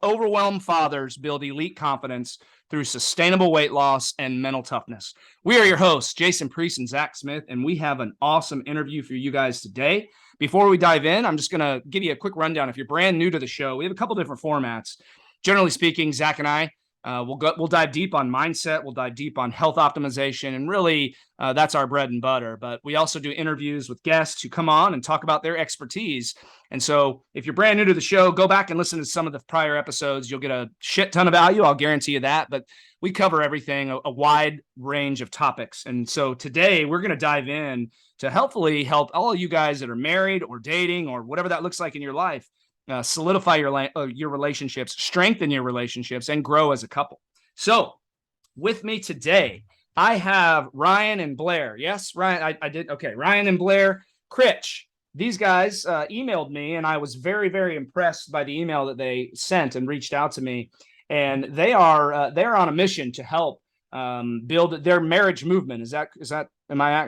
overwhelmed fathers build elite confidence through sustainable weight loss and mental toughness. We are your hosts, Jason Priest and Zach Smith, and we have an awesome interview for you guys today. Before we dive in, I'm just going to give you a quick rundown. If you're brand new to the show, we have a couple different formats. Generally speaking, Zach and I, we'll dive deep on mindset. We'll dive deep on health optimization, and really that's our bread and butter. But we also do interviews with guests who come on and talk about their expertise. And so if you're brand new to the show, go back and listen to some of the prior episodes. You'll get a shit ton of value. I'll guarantee you that. But we cover everything, a wide range of topics. And so today we're going to dive in to hopefully help all of you guys that are married or dating or whatever that looks like in your life. Solidify your relationships, strengthen your relationships, and grow as a couple. So with me today, I have Ryan and Blair. Yes, Ryan, I did. Okay, Ryan and Blair, Critch. These guys emailed me, and I was very, very impressed by the email that they sent and reached out to me. And they're on a mission to help build their marriage movement. Is that,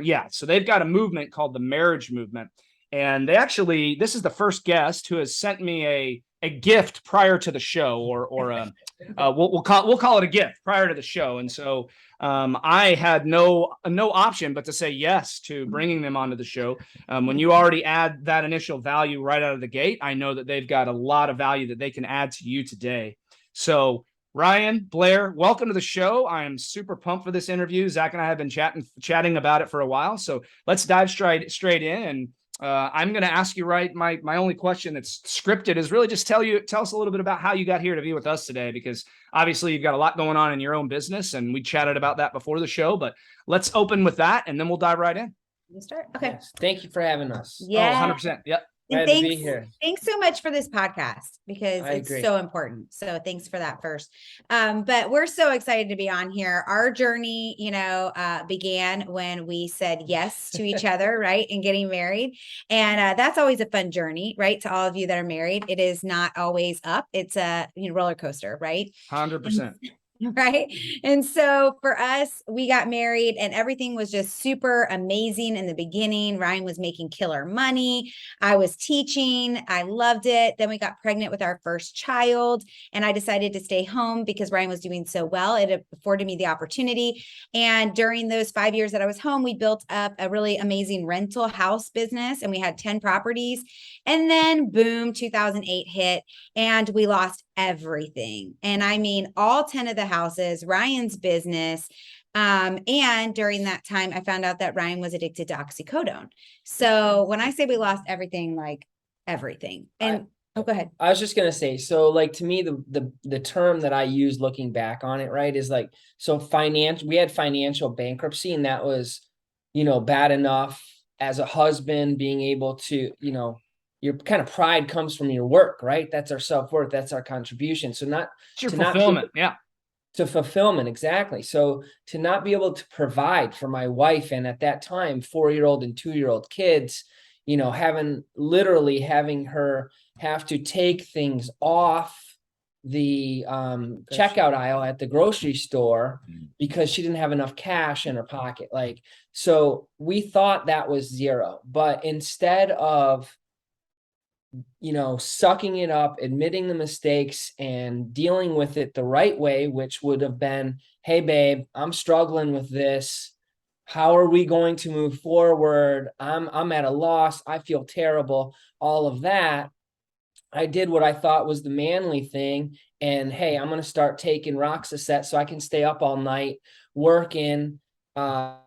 yeah. So they've got a movement called the Marriage Movement. And this is the first guest who has sent me a gift prior to the show, or we'll call it a gift prior to the show. And so I had no option but to say yes to bringing them onto the show. When you already add that initial value right out of the gate, I know that they've got a lot of value that they can add to you today. So Ryan, Blair, welcome to the show. I am super pumped for this interview. Zach and I have been chatting about it for a while. So let's dive straight in. And I'm going to ask you, my only question that's scripted is really just tell us a little bit about how you got here to be with us today, because obviously you've got a lot going on in your own business, and we chatted about that before the show, but let's open with that and then we'll dive right in. You start? Okay. Yes. Thank you for having us. Yeah. Oh, 100%. Yep. And Glad to be here. Thanks so much for this podcast, because it's so important. So thanks for that first. But we're so excited to be on here. Our journey, began when we said yes to each other, right? And getting married. And that's always a fun journey, right? To all of you that are married, it is not always up. It's a roller coaster, right? 100%. Right. And so for us, we got married and everything was just super amazing in the beginning. Ryan was making killer money. I was teaching. I loved it. Then we got pregnant with our first child, and I decided to stay home because Ryan was doing so well. It afforded me the opportunity. And during those 5 years that I was home, we built up a really amazing rental house business, and we had 10 properties. And then boom, 2008 hit and we lost everything. And I mean, all 10 of the houses, Ryan's business. And during that time, I found out that Ryan was addicted to oxycodone. So when I say we lost everything, like everything. And go ahead. I was just going to say, so like, to me, the term that I use looking back on it, right, is like, so we had financial bankruptcy, and that was, bad enough as a husband being able to, your kind of pride comes from your work, right? That's our self-worth. That's our contribution. So it's your fulfillment. To fulfillment. Exactly. So to not be able to provide for my wife, and at that time, 4-year-old and 2-year-old kids, having her have to take things off the checkout aisle at the grocery store because she didn't have enough cash in her pocket. So we thought that was zero, but instead of sucking it up, admitting the mistakes and dealing with it the right way, which would have been, hey babe, I'm struggling with this. How are we going to move forward? I'm at a loss. I feel terrible. All of that. I did what I thought was the manly thing. And hey, I'm going to start taking Roxaset so I can stay up all night working, drinking.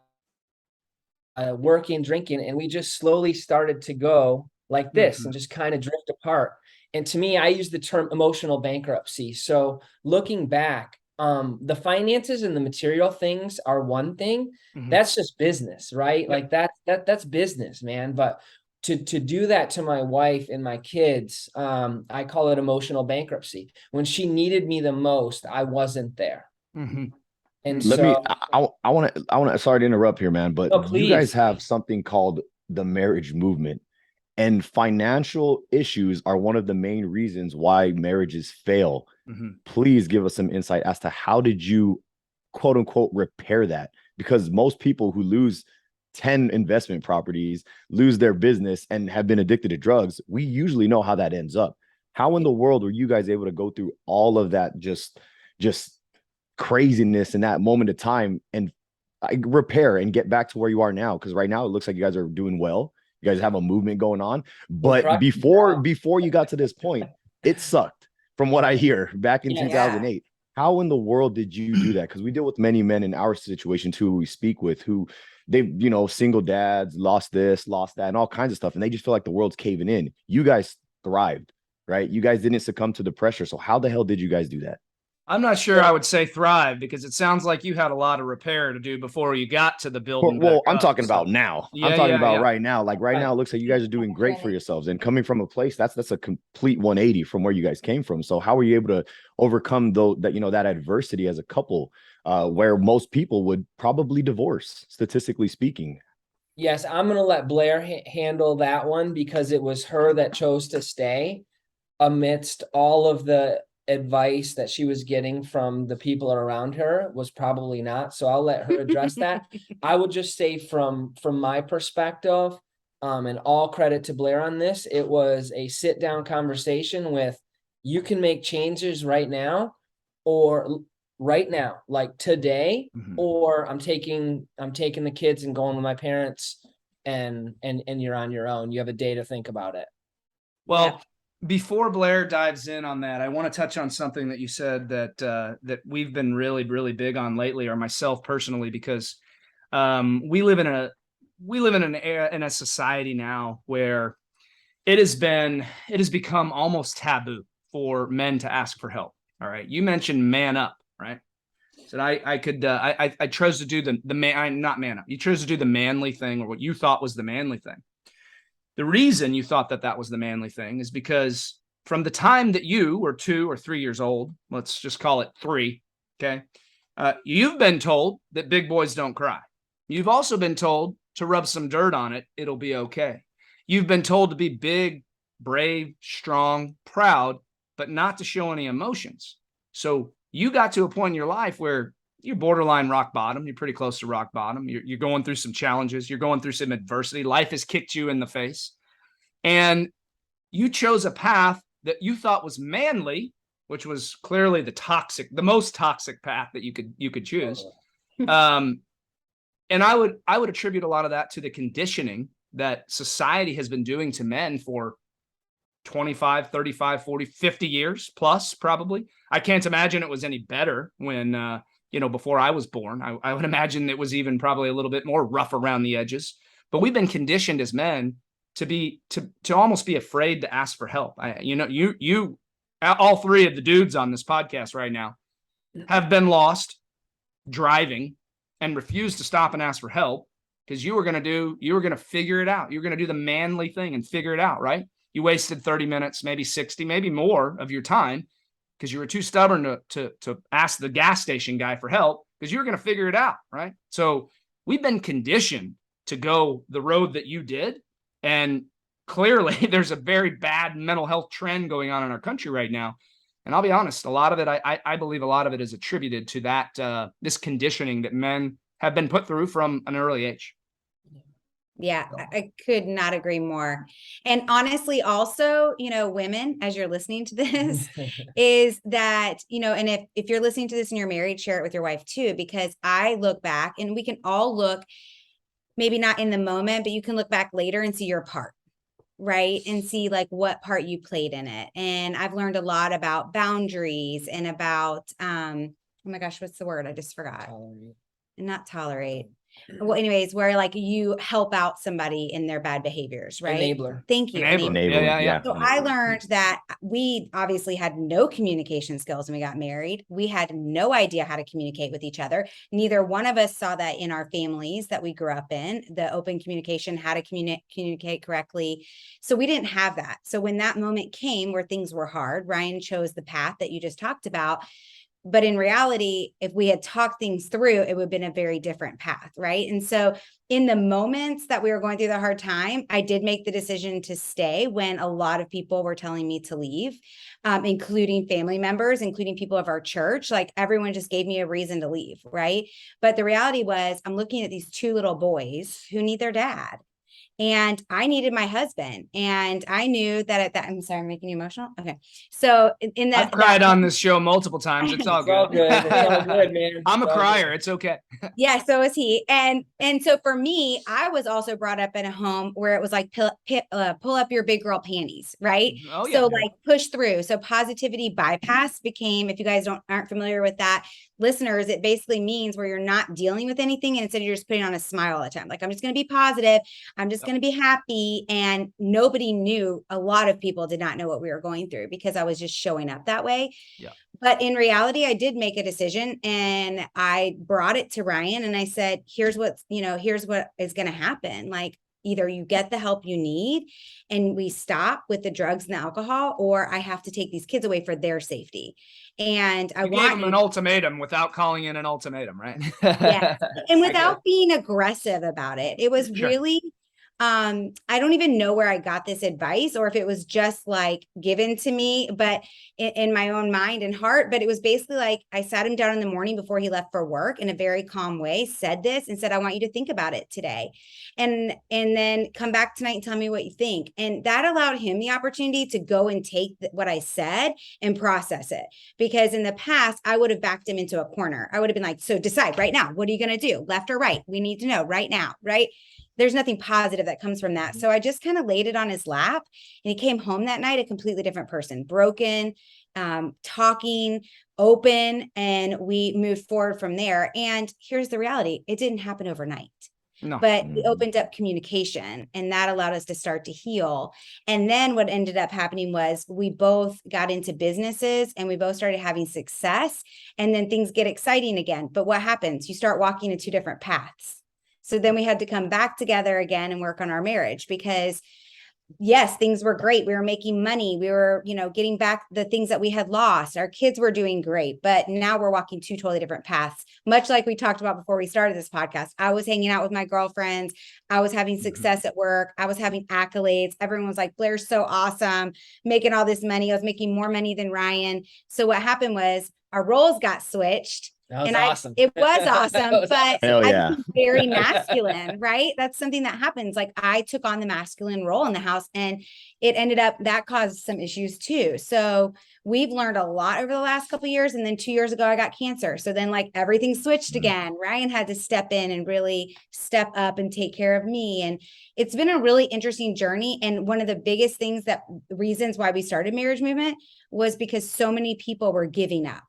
And we just slowly started to go like this and just kind of drift apart. And to me, I use the term emotional bankruptcy. So looking back, the finances and the material things are one thing. That's just business, right? Like that's business, man. But to do that to my wife and my kids, I call it emotional bankruptcy. When she needed me the most, I wasn't there. And I want to, sorry to interrupt here, man, but you guys have something called the marriage movement. And financial issues are one of the main reasons why marriages fail. Please give us some insight as to how did you, quote unquote, repair that? Because most people who lose 10 investment properties, lose their business, and have been addicted to drugs, we usually know how that ends up. How in the world were you guys able to go through all of that just craziness in that moment of time and repair and get back to where you are now? Because right now it looks like you guys are doing well. You guys have a movement going on. But before you got to this point, it sucked from what I hear back in 2008. How in the world did you do that? Because we deal with many men in our situation too, we speak with, who they, single dads, lost this, lost that, and all kinds of stuff. And they just feel like the world's caving in. You guys thrived, right? You guys didn't succumb to the pressure. So how the hell did you guys do that? I'm not sure I would say thrive, because it sounds like you had a lot of repair to do before you got to the building. Well, I'm talking about now. I'm talking about right now. Like right now, it looks like you guys are doing great for yourselves, and coming from a place that's a complete 180 from where you guys came from. So how were you able to overcome that adversity as a couple, where most people would probably divorce, statistically speaking? Yes, I'm going to let Blair handle that one, because it was her that chose to stay amidst all of the advice that she was getting from the people around her was probably not. So I'll let her address that. I would just say from my perspective, and all credit to Blair on this, it was a sit down conversation with, you can make changes right now, like today, or I'm taking the kids and going with my parents, and you're on your own. You have a day to think about it. Well, before Blair dives in on that, I want to touch on something that you said that we've been really, really big on lately, or myself personally, because we live in a society now where it has become almost taboo for men to ask for help. All right, you mentioned man up, right? So I chose to do not man up. You chose to do the manly thing, or what you thought was the manly thing. The reason you thought that was the manly thing is because from the time that you were 2 or 3 years old, let's just call it 3, okay, you've been told that big boys don't cry. You've also been told to rub some dirt on it, it'll be okay. You've been told to be big, brave, strong, proud, but not to show any emotions. So you got to a point in your life where you're borderline rock bottom. You're pretty close to rock bottom. You're going through some challenges. You're going through some adversity. Life has kicked you in the face. And you chose a path that you thought was manly, which was clearly the most toxic path that you could choose. And I would attribute a lot of that to the conditioning that society has been doing to men for 25, 35, 40, 50 years plus, probably. I can't imagine it was any better when, before I was born. I would imagine it was even probably a little bit more rough around the edges. But we've been conditioned as men to almost be afraid to ask for help. All 3 of the dudes on this podcast right now have been lost driving and refused to stop and ask for help, because you were going to figure it out. You're going to do the manly thing and figure it out, right? You wasted 30 minutes, maybe 60, maybe more of your time, because you were too stubborn to ask the gas station guy for help, because you were going to figure it out, right? So we've been conditioned to go the road that you did. And clearly there's a very bad mental health trend going on in our country right now. And I'll be honest, a lot of it, I believe a lot of it is attributed to that, this conditioning that men have been put through from an early age. Yeah, I could not agree more. And honestly, also, women, as you're listening to this, is that, and if you're listening to this and you're married, share it with your wife too, because I look back, and we can all look, maybe not in the moment, but you can look back later and see your part, right? And see like what part you played in it. And I've learned a lot about boundaries and about, oh my gosh, what's the word? I just forgot. Tolerate. Not tolerate. Well, anyways, where like you help out somebody in their bad behaviors, right? Enabler. Thank you. Enabler. Yeah. So I learned that we obviously had no communication skills when we got married. We had no idea how to communicate with each other. Neither one of us saw that in our families that we grew up in, the open communication, how to communicate correctly. So we didn't have that. So when that moment came where things were hard, Ryan chose the path that you just talked about. But in reality, if we had talked things through, it would have been a very different path, right? And so in the moments that we were going through the hard time, I did make the decision to stay when a lot of people were telling me to leave, including family members, including people of our church. Like everyone just gave me a reason to leave, right? But the reality was I'm looking at these 2 little boys who need their dad. and I needed my husband. And I knew that at that, I'm sorry, I'm making you emotional. Okay. So in that, I've cried on this show multiple times. It's all It's all good. good. It's all good, man. I'm a It's all crier. good. It's okay. yeah, so is he. And so for me, I was also brought up in a home where it was like pull up your big girl panties, right? Oh, yeah. So like push through. So positivity bypass became, if you guys aren't familiar with that, listeners, it basically means where you're not dealing with anything and instead you're just putting on a smile all the time. Like, I'm just going to be positive. I'm just going to be happy. And nobody knew, a lot of people did not know what we were going through because I was just showing up that way. Yeah. But in reality, I did make a decision and I brought it to Ryan and I said, here's what is going to happen. Like, either you get the help you need and we stop with the drugs and the alcohol, or I have to take these kids away for their safety. And I gave him an ultimatum without calling it an ultimatum, right? Yeah. And without being aggressive about it. It was Sure. really, I don't even know where I got this advice or if it was just like given to me, but in my own mind and heart. But it was basically like, I sat him down in the morning before he left for work in a very calm way, said this and said, I want you to think about it today. And then come back tonight and tell me what you think. And that allowed him the opportunity to go and take what I said and process it. Because in the past, I would have backed him into a corner. I would have been like, so decide right now, what are you going to do? Left or right? We need to know right now, right? There's nothing positive that comes from that. So I just kind of laid it on his lap and he came home that night a completely different person, broken, talking, open, and we moved forward from there. And here's the reality. It didn't happen overnight. No. But we opened up communication and that allowed us to start to heal. And then what ended up happening was we both got into businesses and we both started having success, and then things get exciting again. But what happens? You start walking in two different paths. So then we had to come back together again and work on our marriage because yes, things were great. We were making money. We were, getting back the things that we had lost. Our kids were doing great, but now we're walking two totally different paths. Much like we talked about before we started this podcast, I was hanging out with my girlfriends. I was having success at work. I was having accolades. Everyone was like, Blair's so awesome, making all this money. I was making more money than Ryan. So what happened was our roles got switched. That was And awesome. It was awesome, was but Hell I yeah. became very masculine, right? That's something that happens. Like, I took on the masculine role in the house and it ended up that caused some issues too. So we've learned a lot over the last couple of years. And then 2 years ago, I got cancer. So then like everything switched again. Ryan had to step in and really step up and take care of me. And it's been a really interesting journey. And one of the biggest things reasons why we started Marriage Movement was because so many people were giving up.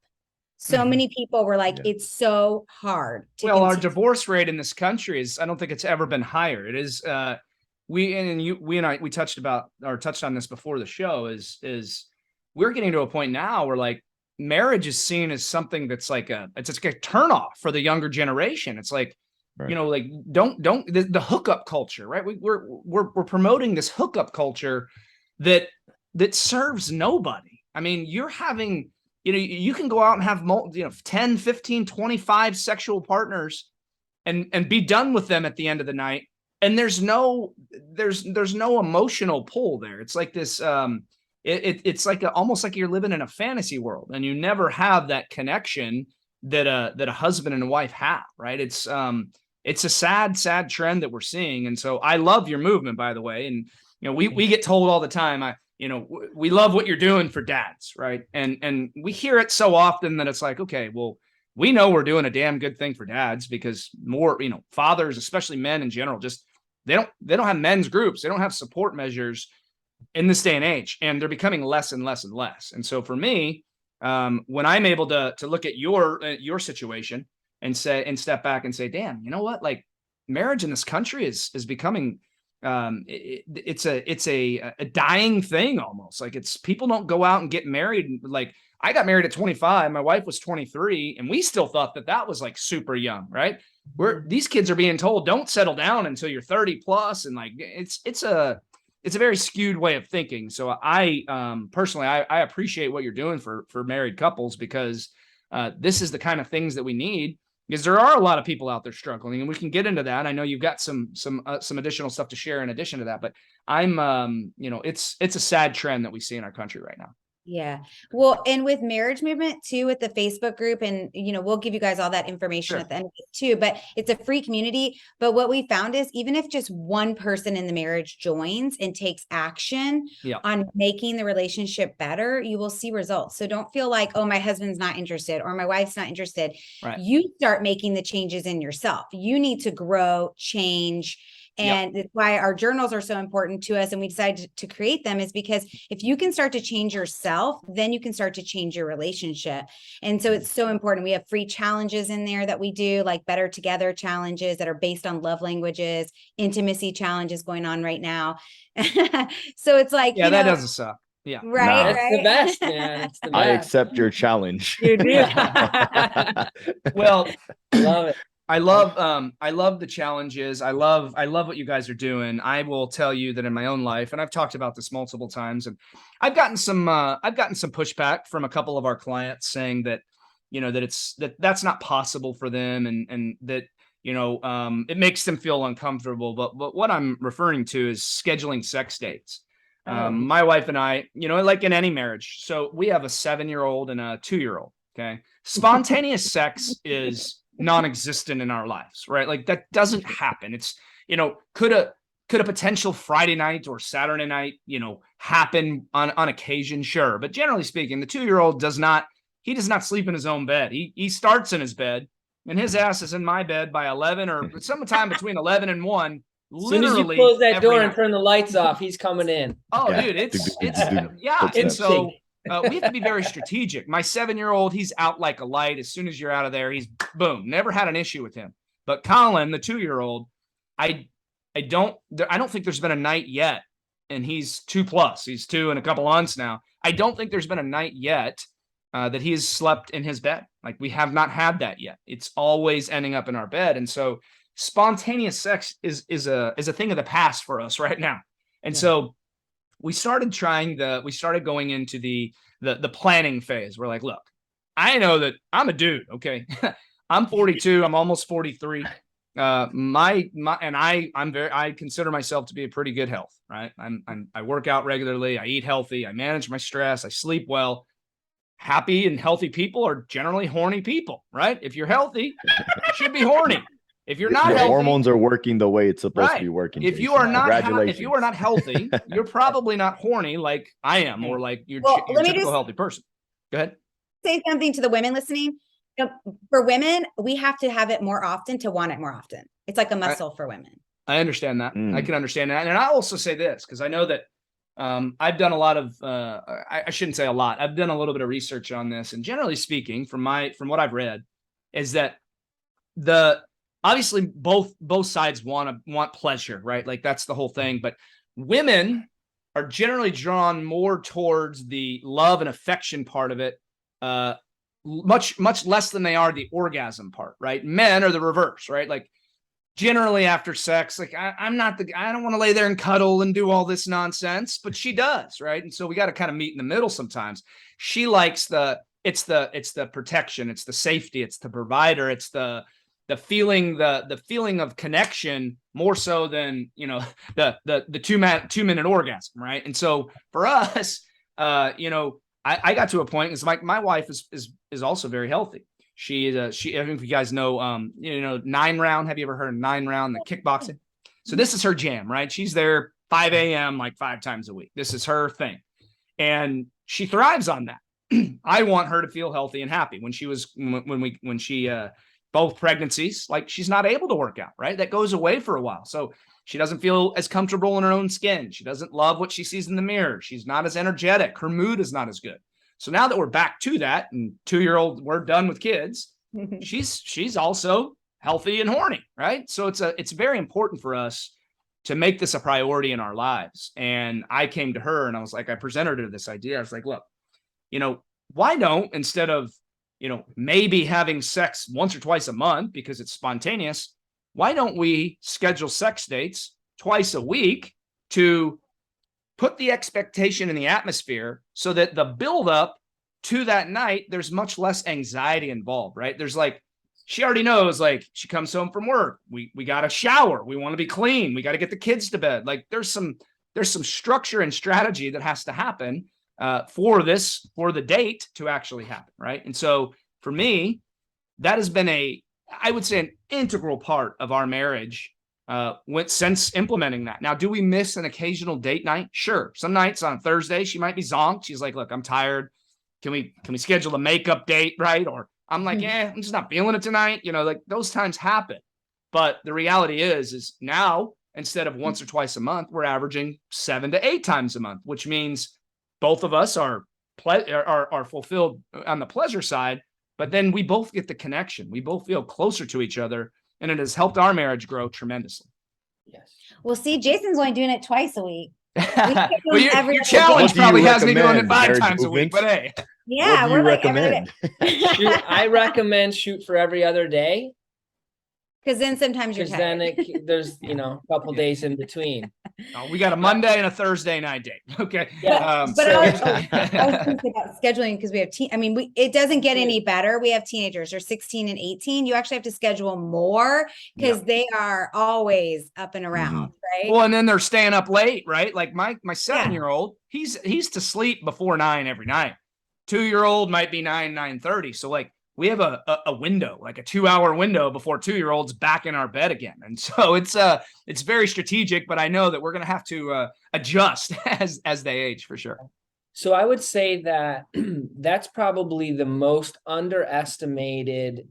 So many people were like, it's so hard to Well, our continue. divorce rate in this country is, I don't think it's ever been higher. It is, we and I, we touched on this before the show is we're getting to a point now where like marriage is seen as something that's like it's like a turnoff for the younger generation. It's like, Right. like don't the hookup culture, right? We're promoting this hookup culture that serves nobody. I mean, you're having, you can go out and have 10, 15, 25 sexual partners and be done with them at the end of the night. And there's no emotional pull there. It's like this, it's like almost like you're living in a fantasy world and you never have that connection that a husband and a wife have, right? It's a sad trend that we're seeing. And so I love your movement, by the way. And, we get told all the time, we love what you're doing for dads, right? And we hear it so often that it's like, okay, well, we know we're doing a damn good thing for dads because more, fathers, especially men in general, just they don't have men's groups, they don't have support measures in this day and age, and they're becoming less and less and less. And so for me, when I'm able to look at your situation and step back and say, damn, you know what, like marriage in this country is becoming it's a dying thing almost. Like it's people don't go out and get married. Like I got married at 25, my wife was 23, and we still thought that was like super young, right? These kids are being told don't settle down until you're 30 plus, and like it's a very skewed way of thinking. So I personally I appreciate what you're doing for married couples because this is the kind of things that we need. Because there are a lot of people out there struggling, and we can get into that. I know you've got some additional stuff to share in addition to that, but I'm, it's a sad trend that we see in our country right now. Yeah. Well, and with Marriage Movement too, with the Facebook group, and we'll give you guys all that information Sure. at the end of it too, but it's a free community. But what we found is even if just one person in the marriage joins and takes action on making the relationship better, you will see results. So don't feel like, oh, my husband's not interested or my wife's not interested. Right. You start making the changes in yourself. You need to grow, change. And that's why our journals are so important to us. And we decided to create them is because if you can start to change yourself, then you can start to change your relationship. And so it's so important. We have free challenges in there that we do, like Better Together challenges that are based on love languages, intimacy challenges going on right now. So it's like, that doesn't suck. Yeah. Right. It's right. the best, man. It's the best. I accept your challenge. You do. Well, Love it. I love the challenges. I love what you guys are doing. I will tell you that in my own life, and I've talked about this multiple times, and I've gotten some pushback from a couple of our clients saying that, that's not possible for them, and that, it makes them feel uncomfortable. But what I'm referring to is scheduling sex dates. My wife and I, like in any marriage. So we have a 7-year-old and a 2-year-old. Okay. Spontaneous sex is non-existent in our lives, right? Like that doesn't happen. It's, could a potential Friday night or Saturday night, happen on occasion? Sure. But generally speaking, the 2-year-old does not sleep in his own bed. He starts in his bed and his ass is in my bed by 11 or sometime between 11 and 1. As soon as you close that door and turn the lights off, he's coming in. Oh, dude, it's and so we have to be very strategic. My 7-year-old, he's out like a light. As soon as you're out of there, he's boom. Never had an issue with him. But Colin, the 2-year-old, I don't think there's been a night yet, and he's 2+. He's 2 in a couple months now. I don't think there's been a night yet that he has slept in his bed. Like we have not had that yet. It's always ending up in our bed, and so spontaneous sex is a thing of the past for us right now. And so we started going into the planning phase. We're like, look, I know that I'm a dude. Okay. I'm 42. I'm almost 43. I consider myself to be a pretty good health, right? I work out regularly. I eat healthy. I manage my stress. I sleep well. Happy and healthy people are generally horny people, right? If you're healthy, you should be horny. If you're not healthy, hormones are working the way it's supposed to be working. If you are not healthy, you're probably not horny like I am, or like you're a typical healthy person. Go ahead. Say something to the women listening. For women, we have to have it more often to want it more often. It's like a muscle for women. I understand that. I can understand that. And I also say this because I know that I've done a lot of, I shouldn't say a lot. I've done a little bit of research on this. And generally speaking, from what I've read, is that obviously both sides want pleasure, right? Like that's the whole thing. But women are generally drawn more towards the love and affection part of it, much less than they are the orgasm part, right? Men are the reverse, right? Like generally after sex, like I don't want to lay there and cuddle and do all this nonsense, but she does, right? And so we got to kind of meet in the middle sometimes. She likes it's the protection, it's the safety, it's the provider, it's the feeling of connection more so than the 2-minute orgasm, right? And so for us, I got to a point. It's like my wife is also very healthy. She I don't know if you guys know 9 Round. Have you ever heard of 9 Round, the kickboxing? So this is her jam, right? She's there 5 a.m. like 5 times a week. This is her thing, and she thrives on that. I want her to feel healthy and happy. When she both pregnancies, like she's not able to work out, right? That goes away for a while. So she doesn't feel as comfortable in her own skin. She doesn't love what she sees in the mirror. She's not as energetic. Her mood is not as good. So now that we're back to that, and 2-year-old, we're done with kids, she's also healthy and horny, right? So it's very important for us to make this a priority in our lives. And I came to her and I was like, I presented her this idea. I was like, look, why don't, instead of maybe having sex once or twice a month because it's spontaneous, why don't we schedule sex dates twice a week to put the expectation in the atmosphere so that the buildup to that night, there's much less anxiety involved, right? There's like, she already knows, like she comes home from work. We got to shower. We want to be clean. We got to get the kids to bed. Like there's some structure and strategy that has to happen for the date to actually happen, right? And so for me, that has been I would say, an integral part of our marriage since implementing that. Now, do we miss an occasional date night? Sure. Some nights on a Thursday, she might be zonked. She's like, look, I'm tired. Can we schedule a makeup date, right? Or I'm like, I'm just not feeling it tonight. Like those times happen. But the reality is now, instead of once or twice a month, we're averaging 7 to 8 times a month, which means both of us are fulfilled on the pleasure side, but then we both get the connection. We both feel closer to each other, and it has helped our marriage grow tremendously. Yes. Well, see, Jason's only doing it twice a week. Well, your challenge probably has me doing it 5 times a week, but hey. Yeah, what do you recommend? I recommend shoot for every other day. Because then sometimes you're tired. Then there's a couple days in between. We got a Monday and a Thursday night date. Okay. Yeah. But I was thinking about scheduling because we have it doesn't get any better. We have teenagers, they're 16 and 18. You actually have to schedule more because they are always up and around, right? Well, and then they're staying up late, right? Like my 7-year-old, he's to sleep before 9 every night. 2-year-old might be 9:30. So like we have a window, like a 2-hour window before 2-year-olds back in our bed again. And so it's very strategic, but I know that we're going to have to adjust as they age for sure. So I would say that that's probably the most underestimated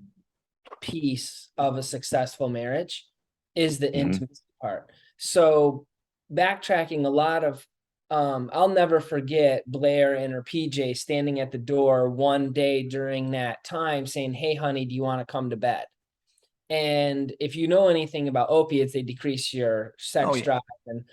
piece of a successful marriage is the intimacy part. So backtracking a lot of I'll never forget Blair and her PJ standing at the door one day during that time saying, "Hey, honey, do you want to come to bed?" And if you know anything about opiates, they decrease your sex drive and,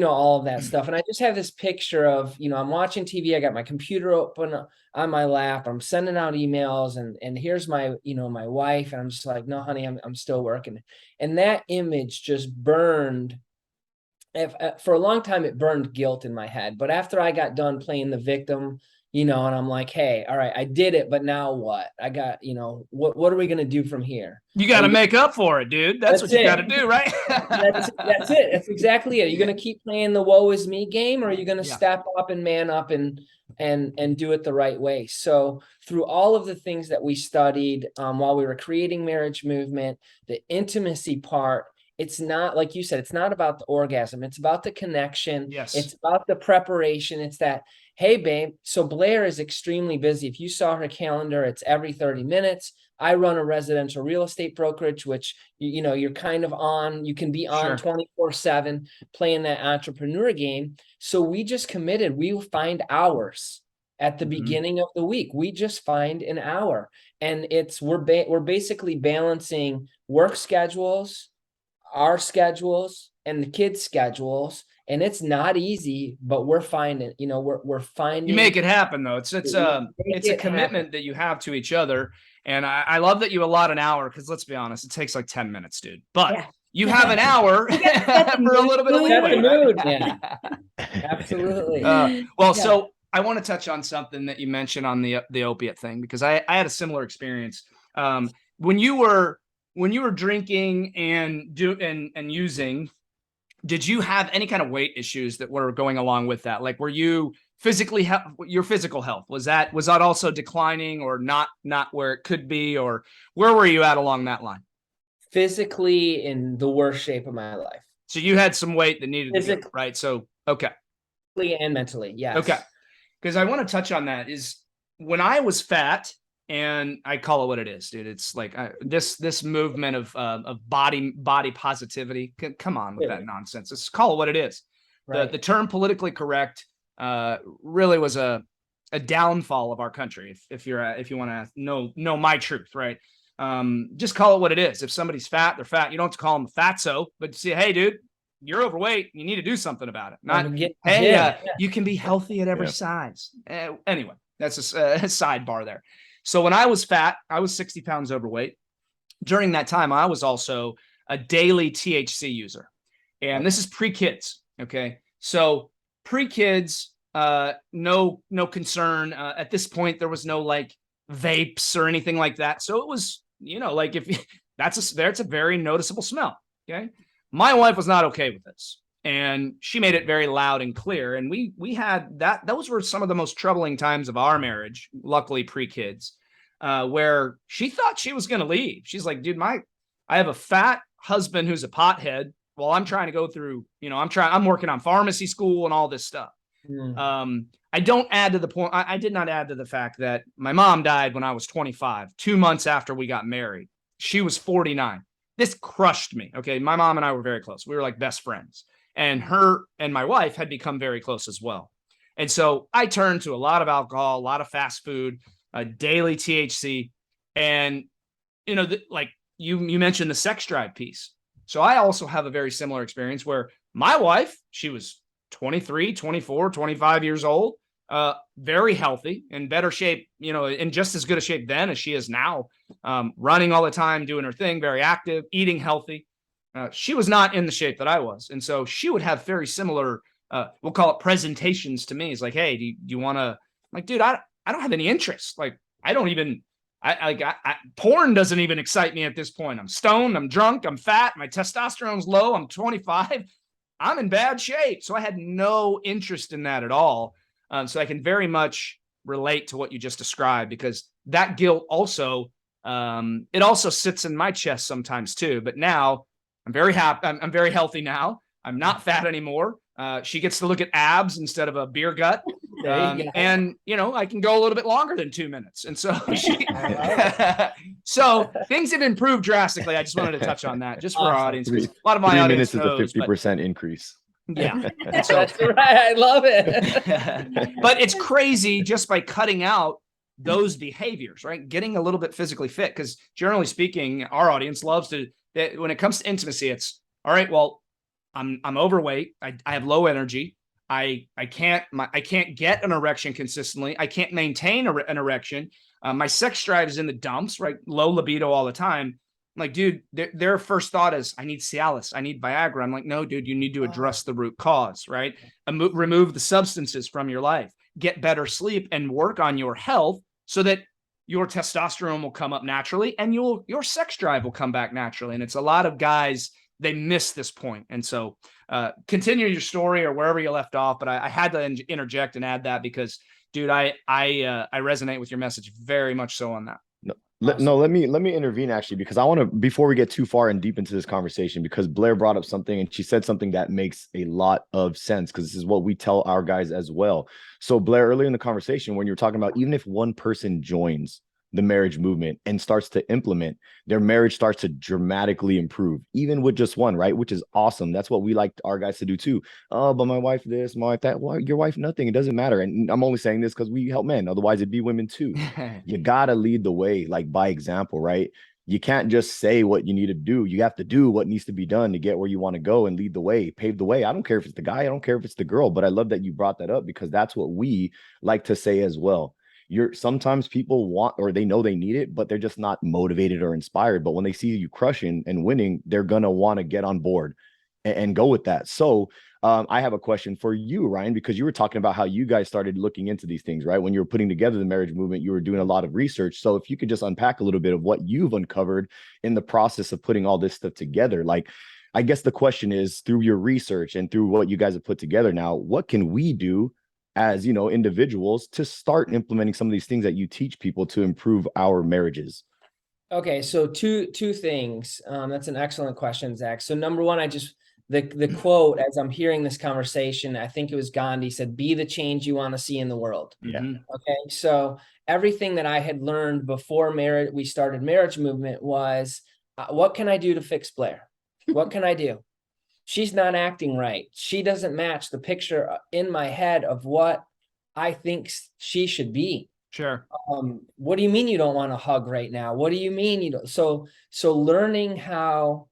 all of that stuff. And I just have this picture of, I'm watching TV. I got my computer open on my lap. I'm sending out emails and here's my, my wife. And I'm just like, no, honey, I'm still working. And that image just burned. For a long time, it burned guilt in my head. But after I got done playing the victim, and I'm like, hey, all right, I did it, but now what? I got, what are we going to do from here? You got to make up for it, dude. That's what you got to do, right? That's it. That's exactly it. Are you going to keep playing the woe is me game, or are you going to step up and man up and do it the right way? So through all of the things that we studied while we were creating Marriage Movement, the intimacy part, it's not, like you said, it's not about the orgasm. It's about the connection. Yes. It's about the preparation. It's that, hey, babe, so Blair is extremely busy. If you saw her calendar, it's every 30 minutes. I run a residential real estate brokerage, which, you're kind of on, you can be on 24/7 playing that entrepreneur game. So we just committed, we will find hours at the beginning of the week. We just find an hour, and we're basically balancing work schedules, our schedules, and the kids' schedules. And it's not easy, but we're finding, we're finding. You make it happen though. It's a commitment that you have to each other. And I love that you allot an hour, because let's be honest, it takes like 10 minutes, dude. But you have an hour for a little bit of leeway. Mood. Yeah. Absolutely. So I want to touch on something that you mentioned on the opiate thing, because I had a similar experience. When you were drinking and using, did you have any kind of weight issues that were going along with that? Like, were you your physical health, was that also declining, or not where it could be, or where were you at along that line? Physically in the worst shape of my life. So you had some weight that needed to go, right? So, okay. Physically and mentally. Yes. Okay. Because I want to touch on that is when I was fat, and I call it what it is, dude. It's like this movement of body positivity. Come on with that nonsense. Let's call it what it is. Right. The term politically correct really was a downfall of our country. If you want to know my truth, right? Just call it what it is. If somebody's fat, they're fat. You don't have to call them fatso, but say, hey, dude, you're overweight. You need to do something about it. Not, you can be healthy at every size. Anyway, that's a sidebar there. So when I was fat, I was 60 pounds overweight. During that time, I was also a daily THC user. And this is pre-kids, okay? So pre-kids, no concern. At this point, there was no like vapes or anything like that. So it was, like if that's a very noticeable smell, okay? My wife was not okay with this. And she made it very loud and clear. And we had those were some of the most troubling times of our marriage, luckily pre-kids, where she thought she was going to leave. She's like, dude, I have a fat husband who's a pothead while I'm trying to go through, I'm working on pharmacy school and all this stuff. I don't add to the point. I did not add to the fact that my mom died when I was 25, 2 months after we got married. She was 49. This crushed me. Okay. My mom and I were very close. We were like best friends. And her and my wife had become very close as well. And so I turned to a lot of alcohol, a lot of fast food, daily THC. And, like you mentioned the sex drive piece. So I also have a very similar experience where my wife, she was 23, 24, 25 years old, very healthy, in better shape, in just as good a shape then as she is now, running all the time, doing her thing, very active, eating healthy. She was not in the shape that I was. And so she would have very similar, we'll call it presentations to me. It's like, hey, do you want to, like, dude, I don't have any interest. Like, I don't even, porn doesn't even excite me at this point. I'm stoned, I'm drunk, I'm fat, my testosterone's low, I'm 25, I'm in bad shape. So I had no interest in that at all. So I can very much relate to what you just described, because that guilt also, it also sits in my chest sometimes too. But now I'm very happy. I'm very healthy now. I'm not fat anymore. She gets to look at abs instead of a beer gut. And, I can go a little bit longer than 2 minutes. And so, so things have improved drastically. I just wanted to touch on that just for our audience. A lot of my audience 3 minutes is a 50% increase. Yeah. So, that's right. I love it. But it's crazy just by cutting out those behaviors, right? Getting a little bit physically fit. Because generally speaking, our audience loves to, when it comes to intimacy, it's all right. Well, I'm overweight. I have low energy. I can't get an erection consistently. I can't maintain an erection. My sex drive is in the dumps, right? Low libido all the time. I'm like, dude, their first thought is, I need Cialis, I need Viagra. I'm like, no, dude, you need to address the root cause, right? Remove the substances from your life, get better sleep, and work on your health so that your testosterone will come up naturally and your sex drive will come back naturally. And it's a lot of guys, they miss this point. And so continue your story or wherever you left off. But I had to interject and add that because, dude, I resonate with your message very much so on that. No, let me intervene actually, because I want to, before we get too far and deep into this conversation, because Blair brought up something and she said something that makes a lot of sense, because this is what we tell our guys as well. So Blair, earlier in the conversation, when you were talking about, even if one person joins the marriage movement and starts to implement, their marriage starts to dramatically improve, even with just one, right? Which is awesome. That's what we like our guys to do too. Oh, but my wife this, my wife that. Well, your wife nothing. It doesn't matter. And I'm only saying this because we help men. Otherwise, it'd be women too. You gotta lead the way, like by example, right? You can't just say what you need to do. You have to do what needs to be done to get where you want to go and lead the way, pave the way. I don't care if it's the guy, I don't care if it's the girl, but I love that you brought that up, because that's what we like to say as well. Sometimes people want, or they know they need it, but they're just not motivated or inspired. But when they see you crushing and winning, they're gonna want to get on board and go with that. So I have a question for you, Ryan, because you were talking about how you guys started looking into these things, right? When you were putting together the marriage movement, you were doing a lot of research. So if you could just unpack a little bit of what you've uncovered in the process of putting all this stuff together. Like, I guess the question is, through your research and through what you guys have put together now, what can we do as, individuals to start implementing some of these things that you teach people to improve our marriages? Okay, so two things. That's an excellent question, Zach. So number one, the quote, as I'm hearing this conversation, I think it was Gandhi, said, "Be the change you want to see in the world." Yeah. Okay, so everything that I had learned before we started marriage movement was, what can I do to fix Blair? What can I do? She's not acting right. She doesn't match the picture in my head of what I think she should be. Sure. What do you mean you don't want to hug right now? What do you mean you don't? So learning how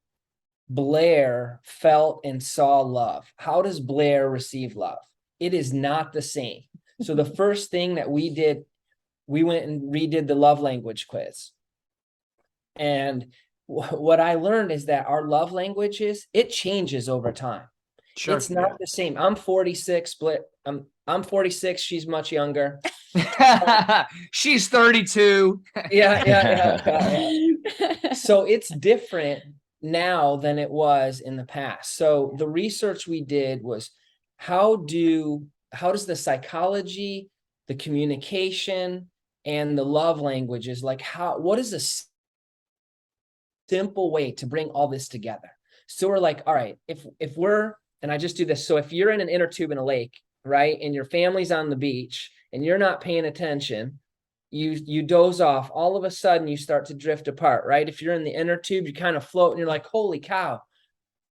Blair felt and saw love. How does Blair receive love? It is not the same. So the first thing that we did, we went and redid the love language quiz. And what I learned is that our love languages, it changes over time. Sure, it's not the same. I'm 46, Blair. I'm 46. She's much younger. She's 32. Yeah. So it's different now than it was in the past. So the research we did was how does the psychology, the communication, and the love languages, like what is a simple way to bring all this together? So we're like, all right, if we're, and I just do this. So if you're in an inner tube in a lake, right, and your family's on the beach and you're not paying attention, you doze off, all of a sudden you start to drift apart, right? If you're in the inner tube, you kind of float and you're like, holy cow,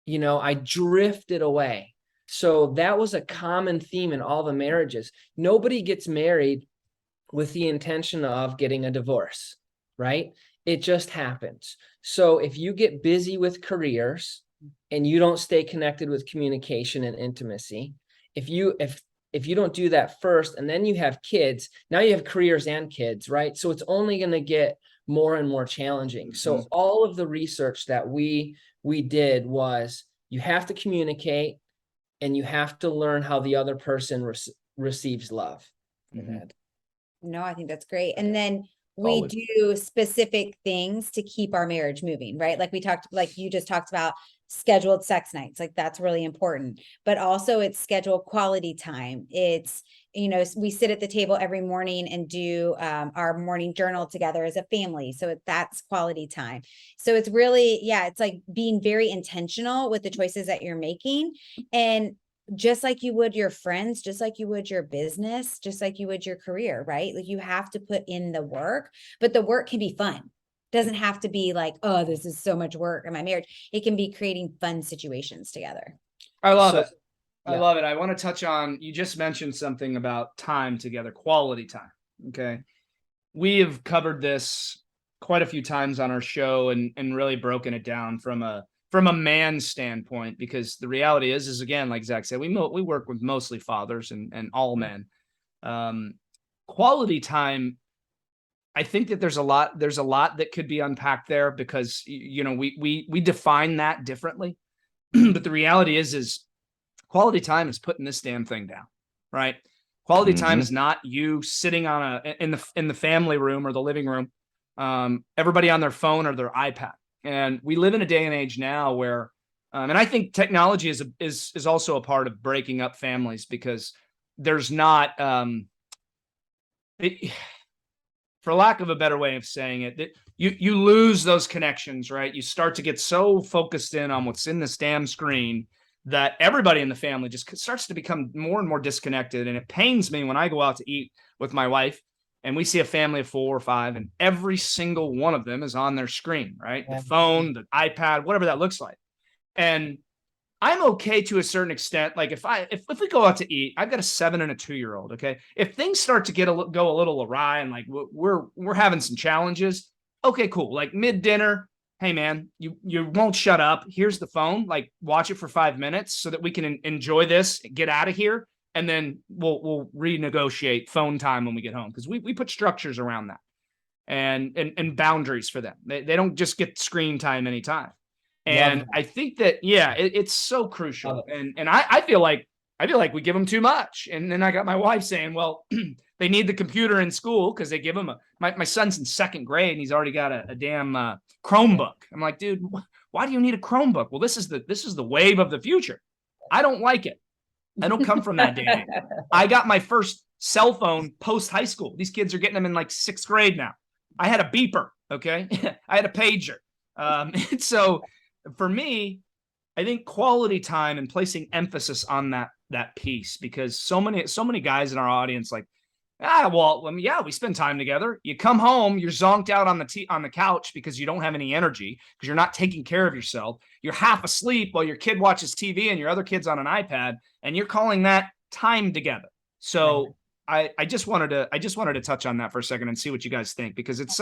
I drifted away. So that was a common theme in all the marriages. Nobody gets married with the intention of getting a divorce, right? It just happens. So if you get busy with careers and you don't stay connected with communication and intimacy, if you don't do that first and then you have kids, now you have careers and kids, right? So it's only going to get more and more challenging. So all of the research that we did was you have to communicate and you have to learn how the other person receives love. No, I think that's great. And then we do specific things to keep our marriage moving, right? Like you just talked about scheduled sex nights, like that's really important, but also it's scheduled quality time. It's, we sit at the table every morning and do our morning journal together as a family. So that's quality time. So it's really, it's like being very intentional with the choices that you're making. And just like you would your friends, just like you would your business, just like you would your career, right? Like you have to put in the work, but the work can be fun. Doesn't have to be like, oh, this is so much work in my marriage. It can be creating fun situations together. I love it. I love it. I want to touch on, you just mentioned something about time together, quality time. Okay. We have covered this quite a few times on our show and really broken it down from a man's standpoint, because the reality is again, like Zach said, we work with mostly fathers and all men. Quality time, I think that there's a lot that could be unpacked there, because we define that differently. But the reality is quality time is putting this damn thing down, right? Quality time is not you sitting on in the family room or the living room, everybody on their phone or their iPad. And we live in a day and age now where, and I think technology is also a part of breaking up families, because there's not, for lack of a better way of saying it, that you lose those connections, right? You start to get so focused in on what's in this damn screen that everybody in the family just starts to become more and more disconnected. And it pains me when I go out to eat with my wife and we see a family of 4 or 5, and every single one of them is on their screen, right? The phone, the iPad, whatever that looks like. And I'm okay to a certain extent. Like if we go out to eat, I've got a 7 and a 2-year-old. Okay. If things start to go a little awry and like we're having some challenges. Okay, cool. Like mid dinner, hey man, you won't shut up. Here's the phone. Like watch it for 5 minutes so that we can enjoy this, get out of here. And then we'll renegotiate phone time when we get home, because we put structures around that and boundaries for them. They don't just get screen time anytime. And I think that, it's so crucial. And I feel like we give them too much. And then I got my wife saying, well, they need the computer in school because they give them my son's in 2nd grade and he's already got a damn Chromebook. I'm like, dude, why do you need a Chromebook? Well, this is the wave of the future. I don't like it. I don't come from that day. I got my first cell phone post high school. These kids are getting them in like 6th grade now. I had a beeper. Okay. I had a pager. And so for me, I think quality time and placing emphasis on that piece, because so many guys in our audience, like, we spend time together. You come home, you're zonked out on the couch because you don't have any energy, because you're not taking care of yourself. You're half asleep while your kid watches TV and your other kid's on an iPad, and you're calling that time together. So I just wanted to touch on that for a second and see what you guys think, because it's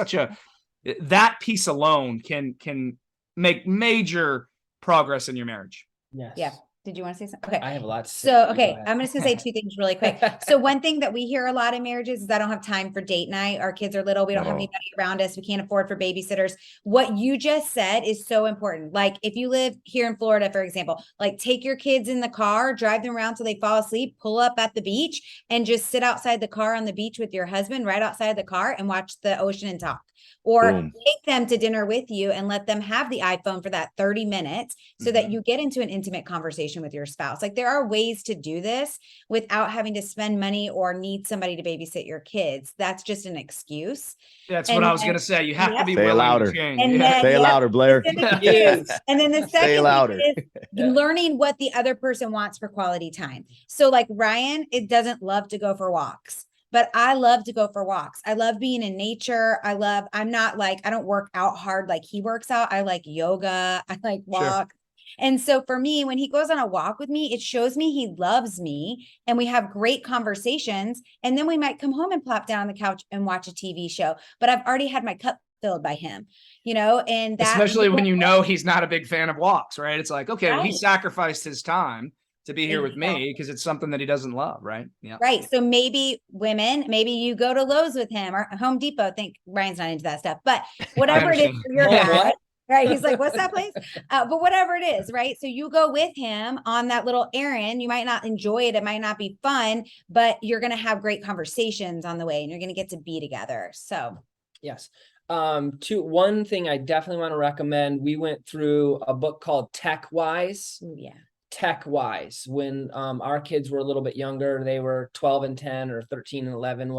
that piece alone can make major progress in your marriage. Yes. Yeah, Did you want to say something? Okay. I have a lot to say. So, You okay, go ahead. I'm just gonna say two things really quick. So one thing that we hear a lot in marriages is I don't have time for date night. Our kids are little. We don't have anybody around us. We can't afford for babysitters. What you just said is so important. Like if you live here in Florida, for example, like take your kids in the car, drive them around till they fall asleep, pull up at the beach and just sit outside the car on the beach with your husband right outside the car and watch the ocean and talk. Or take them to dinner with you and let them have the iPhone for that 30 minutes so that you get into an intimate conversation with your spouse. Like there are ways to do this without having to spend money or need somebody to babysit your kids. That's just an excuse. That's what I was going to say. You have to be Say it willing louder. to change. And then, Say it louder, Blair. Yes. And then the Say second louder. thing is learning what the other person wants for quality time. So like Ryan, it doesn't love to go for walks. But I love to go for walks. I love being in nature. I'm not like, I don't work out hard like he works out. I like yoga. I like walk. Sure. And so for me, when he goes on a walk with me, it shows me he loves me and we have great conversations. And then we might come home and plop down on the couch and watch a TV show. But I've already had my cup filled by him, and that especially when you know he's not a big fan of walks, right? It's like, okay, well, he right. sacrificed his time to be here with me because it's something that he doesn't love, right? Yeah. Right. So maybe you go to Lowe's with him or Home Depot. Think Ryan's not into that stuff, but whatever it is for your dad, right? He's like, what's that place? But whatever it is, right? So you go with him on that little errand. You might not enjoy it. It might not be fun, but you're going to have great conversations on the way and you're going to get to be together. So yes. One thing I definitely want to recommend. We went through a book called Tech Wise. Yeah. Tech Wise, when our kids were a little bit younger, they were 12 and 10 or 13 and 11,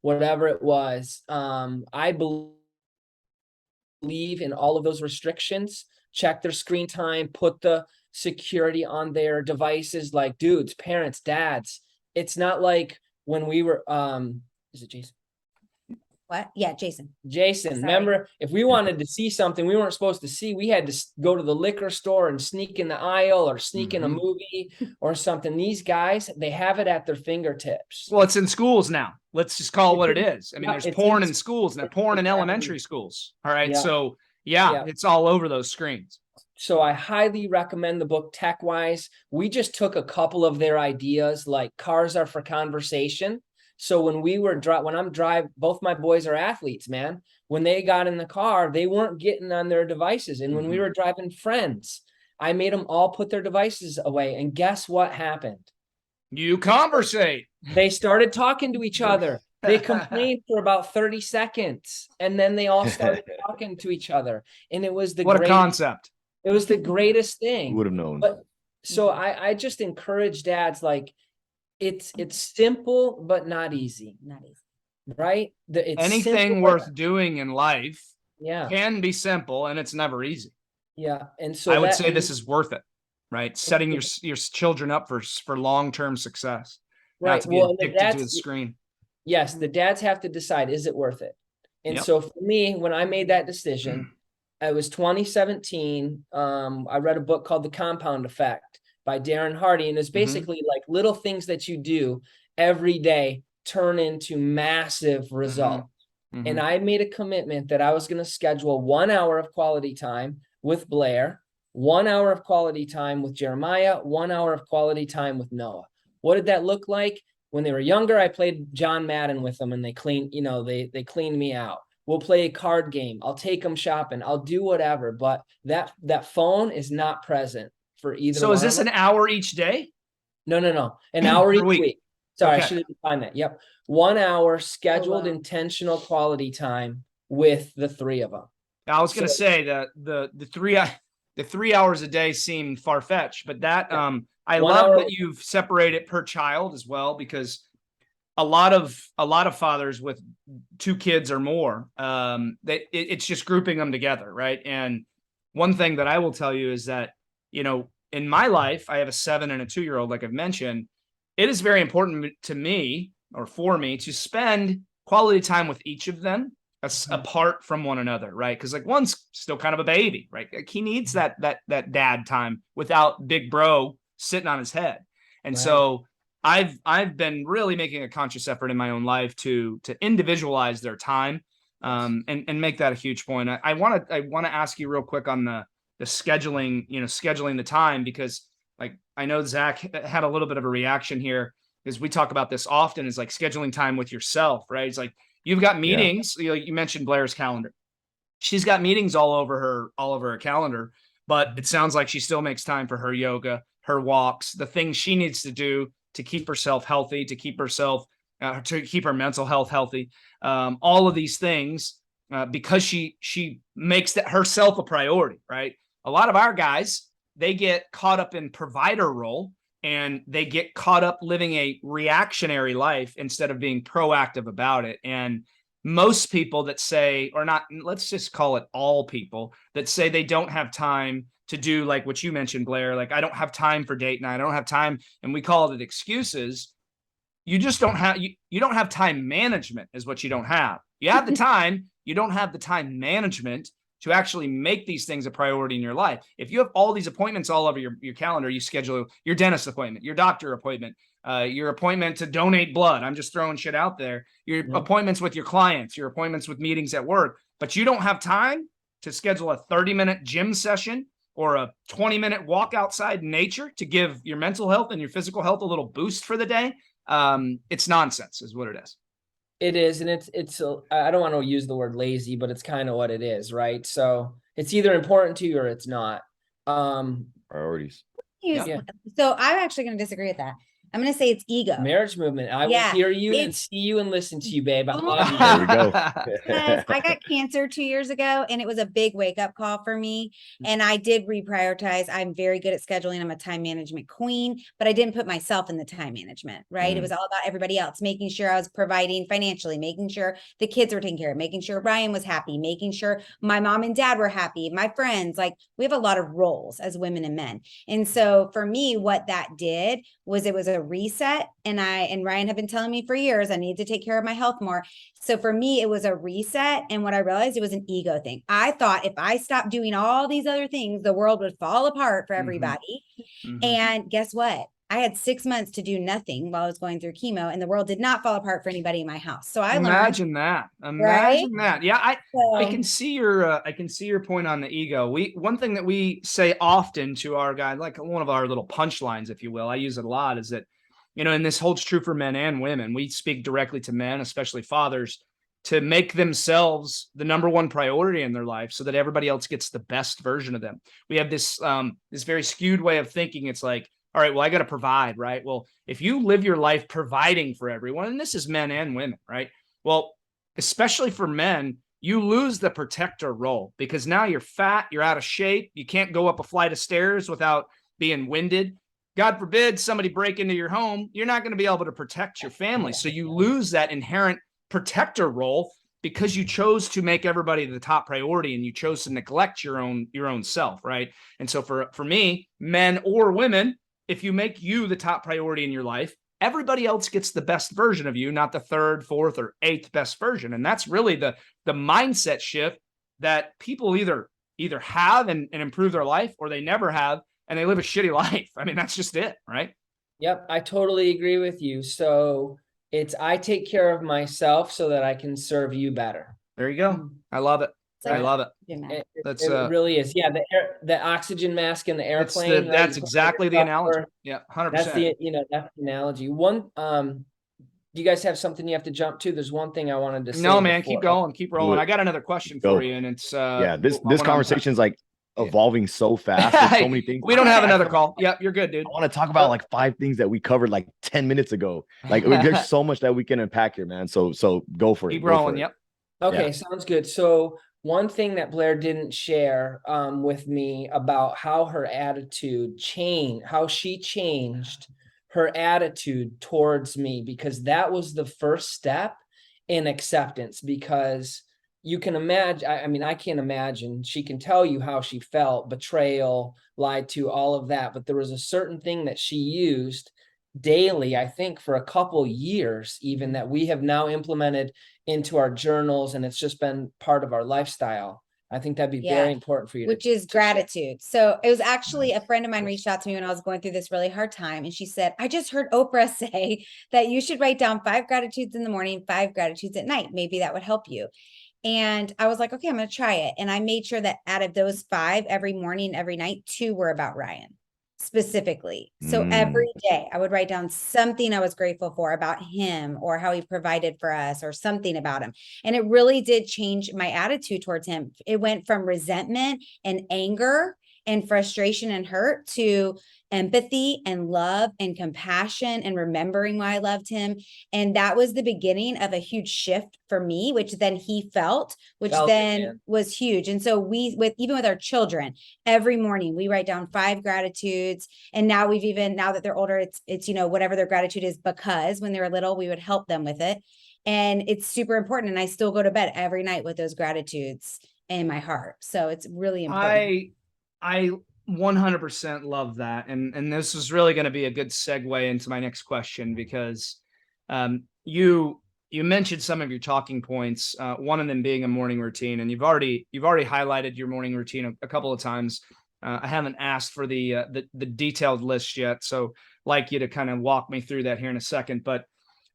whatever it was. I believe in all of those restrictions. Check their screen time, put the security on their devices, like dudes, parents, dads. It's not like when we were is it Jason? What? Yeah, Jason. Sorry. Remember, if we wanted to see something we weren't supposed to see, we had to go to the liquor store and sneak in the aisle or sneak in a movie or something. These guys, they have it at their fingertips. Well, it's in schools now. Let's just call it what it is. I mean, there's porn in schools and porn in elementary schools. All right. Yeah. So it's all over those screens. So I highly recommend the book Tech Wise. We just took a couple of their ideas, like cars are for conversation. So when both my boys are athletes, man. When they got in the car, they weren't getting on their devices. And when we were driving friends, I made them all put their devices away. And guess what happened? You conversate. They started talking to each other. They complained for about 30 seconds. And then they all started talking to each other. And it was a concept. It was the greatest thing. Would have known. But so I just encourage dads, like, it's simple, but not easy. Not easy. Right? Anything worth doing in life can be simple and it's never easy. Yeah. And so I would say this is worth it, right? Setting your children up for long-term success. Right. Not to be addicted to the screen. Yes. The dads have to decide, is it worth it? And so for me, when I made that decision, it was 2017. I read a book called The Compound Effect by Darren Hardy. And it's basically like little things that you do every day turn into massive results. And I made a commitment that I was going to schedule 1 hour of quality time with Blair, 1 hour of quality time with Jeremiah, 1 hour of quality time with Noah. What did that look like? When they were younger, I played John Madden with them and they cleaned me out. We'll play a card game. I'll take them shopping. I'll do whatever, but that phone is not present for either. So is this an hour each day? No. An hour each week. Sorry, okay. I should have defined that. Yep. 1 hour scheduled intentional quality time with the three of them. I was going to say that the 3 hours a day seemed far-fetched, but that I love that you've separated per child as well, because a lot of fathers with 2 kids or more, it's just grouping them together, right? And one thing that I will tell you is that, in my life, I have a 7 and a 2-year-old, like I've mentioned. It is very important to me, or for me, to spend quality time with each of them apart from one another, right? Because like one's still kind of a baby, right? Like he needs that dad time without big bro sitting on his head. And so I've been really making a conscious effort in my own life to individualize their time, and make that a huge point. I want to ask you real quick on the scheduling, scheduling the time, because like I know Zach had a little bit of a reaction here, because we talk about this often, is like scheduling time with yourself, right? It's like, you've got meetings. You mentioned Blair's calendar. She's got meetings all over her calendar, but it sounds like she still makes time for her yoga, her walks, the things she needs to do to keep herself healthy, to keep her mental health healthy. All of these things, because she makes that herself a priority, right? A lot of our guys, they get caught up in provider role, and they get caught up living a reactionary life instead of being proactive about it. And most people that say, or not, let's just call it all people that say they don't have time to do like what you mentioned, Blair, like, I don't have time for date night, I don't have time, and we call it excuses. You just don't have, you don't have time management is what you don't have. You have the time, you don't have the time management to actually make these things a priority in your life. If you have all these appointments all over your calendar, you schedule your dentist appointment, your doctor appointment, your appointment to donate blood. I'm just throwing shit out there. Your appointments with your clients, your appointments with meetings at work, but you don't have time to schedule a 30-minute gym session or a 20-minute walk outside in nature to give your mental health and your physical health a little boost for the day. It's nonsense is what it is. It is, and it's I don't want to use the word lazy, but it's kind of what it is, right? So it's either important to you or it's not. Priorities. Yeah. So I'm actually going to disagree with that. I'm going to say it's ego. Marriage movement. I will hear you and see you and listen to you, babe. I love you. There we go. Yes, I got cancer 2 years ago, and it was a big wake up call for me. And I did reprioritize. I'm very good at scheduling. I'm a time management queen, but I didn't put myself in the time management, right? It was all about everybody else, making sure I was providing financially, making sure the kids were taken care of, making sure Ryan was happy, making sure my mom and dad were happy, my friends. Like, we have a lot of roles as women and men. And so for me, what that did was it was a reset. And Ryan have been telling me for years, I need to take care of my health more. So for me, it was a reset. And what I realized, it was an ego thing. I thought if I stopped doing all these other things, the world would fall apart for everybody. And guess what? I had 6 months to do nothing while I was going through chemo, and the world did not fall apart for anybody in my house. So I learned. Imagine that. Yeah, I can see your point on the ego. One thing that we say often to our guy, like one of our little punchlines, if you will, I use it a lot, is that, and this holds true for men and women. We speak directly to men, especially fathers, to make themselves the number one priority in their life so that everybody else gets the best version of them. We have this very skewed way of thinking. It's like, all right, well, I got to provide, right? Well, if you live your life providing for everyone, and this is men and women, right? Well, especially for men, you lose the protector role, because now you're fat, you're out of shape, you can't go up a flight of stairs without being winded. God forbid somebody break into your home, you're not going to be able to protect your family. So you lose that inherent protector role because you chose to make everybody the top priority, and you chose to neglect your own self, right? And so for me, men or women, if you make you the top priority in your life, everybody else gets the best version of you, not the third, fourth, or eighth best version. And that's really the mindset shift that people either have and improve their life, or they never have and they live a shitty life. I mean, that's just it, right? Yep, I totally agree with you. So it's, I take care of myself so that I can serve you better. There you go. I love it. I love it. It really is. Yeah, the oxygen mask in the airplane. That's exactly the analogy. Yeah, 100%. That's the analogy. Do you guys have something you have to jump to? There's one thing I wanted to say. No, man, keep going, keep rolling. I got another question for you, and it's this conversation is like evolving so fast. There's so many things. We don't have another call. Yep, you're good, dude. I want to talk about like 5 things that we covered like 10 minutes ago. Like there's so much that we can unpack here, man. So go for it. Keep rolling. Yep. Okay, sounds good. So one thing that Blair didn't share with me about how her attitude changed, how she changed her attitude towards me, because that was the first step in acceptance. Because you can imagine, I can't imagine, she can tell you how she felt, betrayal, lied to, all of that. But there was a certain thing that she used daily, I think for a couple years even, that we have now implemented into our journals, and it's just been part of our lifestyle. I think that'd be very important for you. Which is gratitude. So it was actually a friend of mine reached out to me when I was going through this really hard time. And she said, I just heard Oprah say that you should write down 5 gratitudes in the morning, 5 gratitudes at night. Maybe that would help you. And I was like, okay, I'm going to try it. And I made sure that out of those 5, every morning, every night, 2 were about Ryan. specifically. So every day I would write down something I was grateful for about him or how he provided for us or something about him. And it really did change my attitude towards him. It went from resentment and anger and frustration and hurt to empathy and love and compassion and remembering why I loved him. And that was the beginning of a huge shift for me, which then he felt, which then was huge. And so even with our children, every morning we write down 5 gratitudes. And now now that they're older, it's, whatever their gratitude is, because when they were little, we would help them with it. And it's super important. And I still go to bed every night with those gratitudes in my heart. So it's really important. I 100% love that. And this is really going to be a good segue into my next question, because you mentioned some of your talking points, one of them being a morning routine, and you've already highlighted your morning routine a couple of times. I haven't asked for the detailed list yet, so I'd like you to kind of walk me through that here in a second. But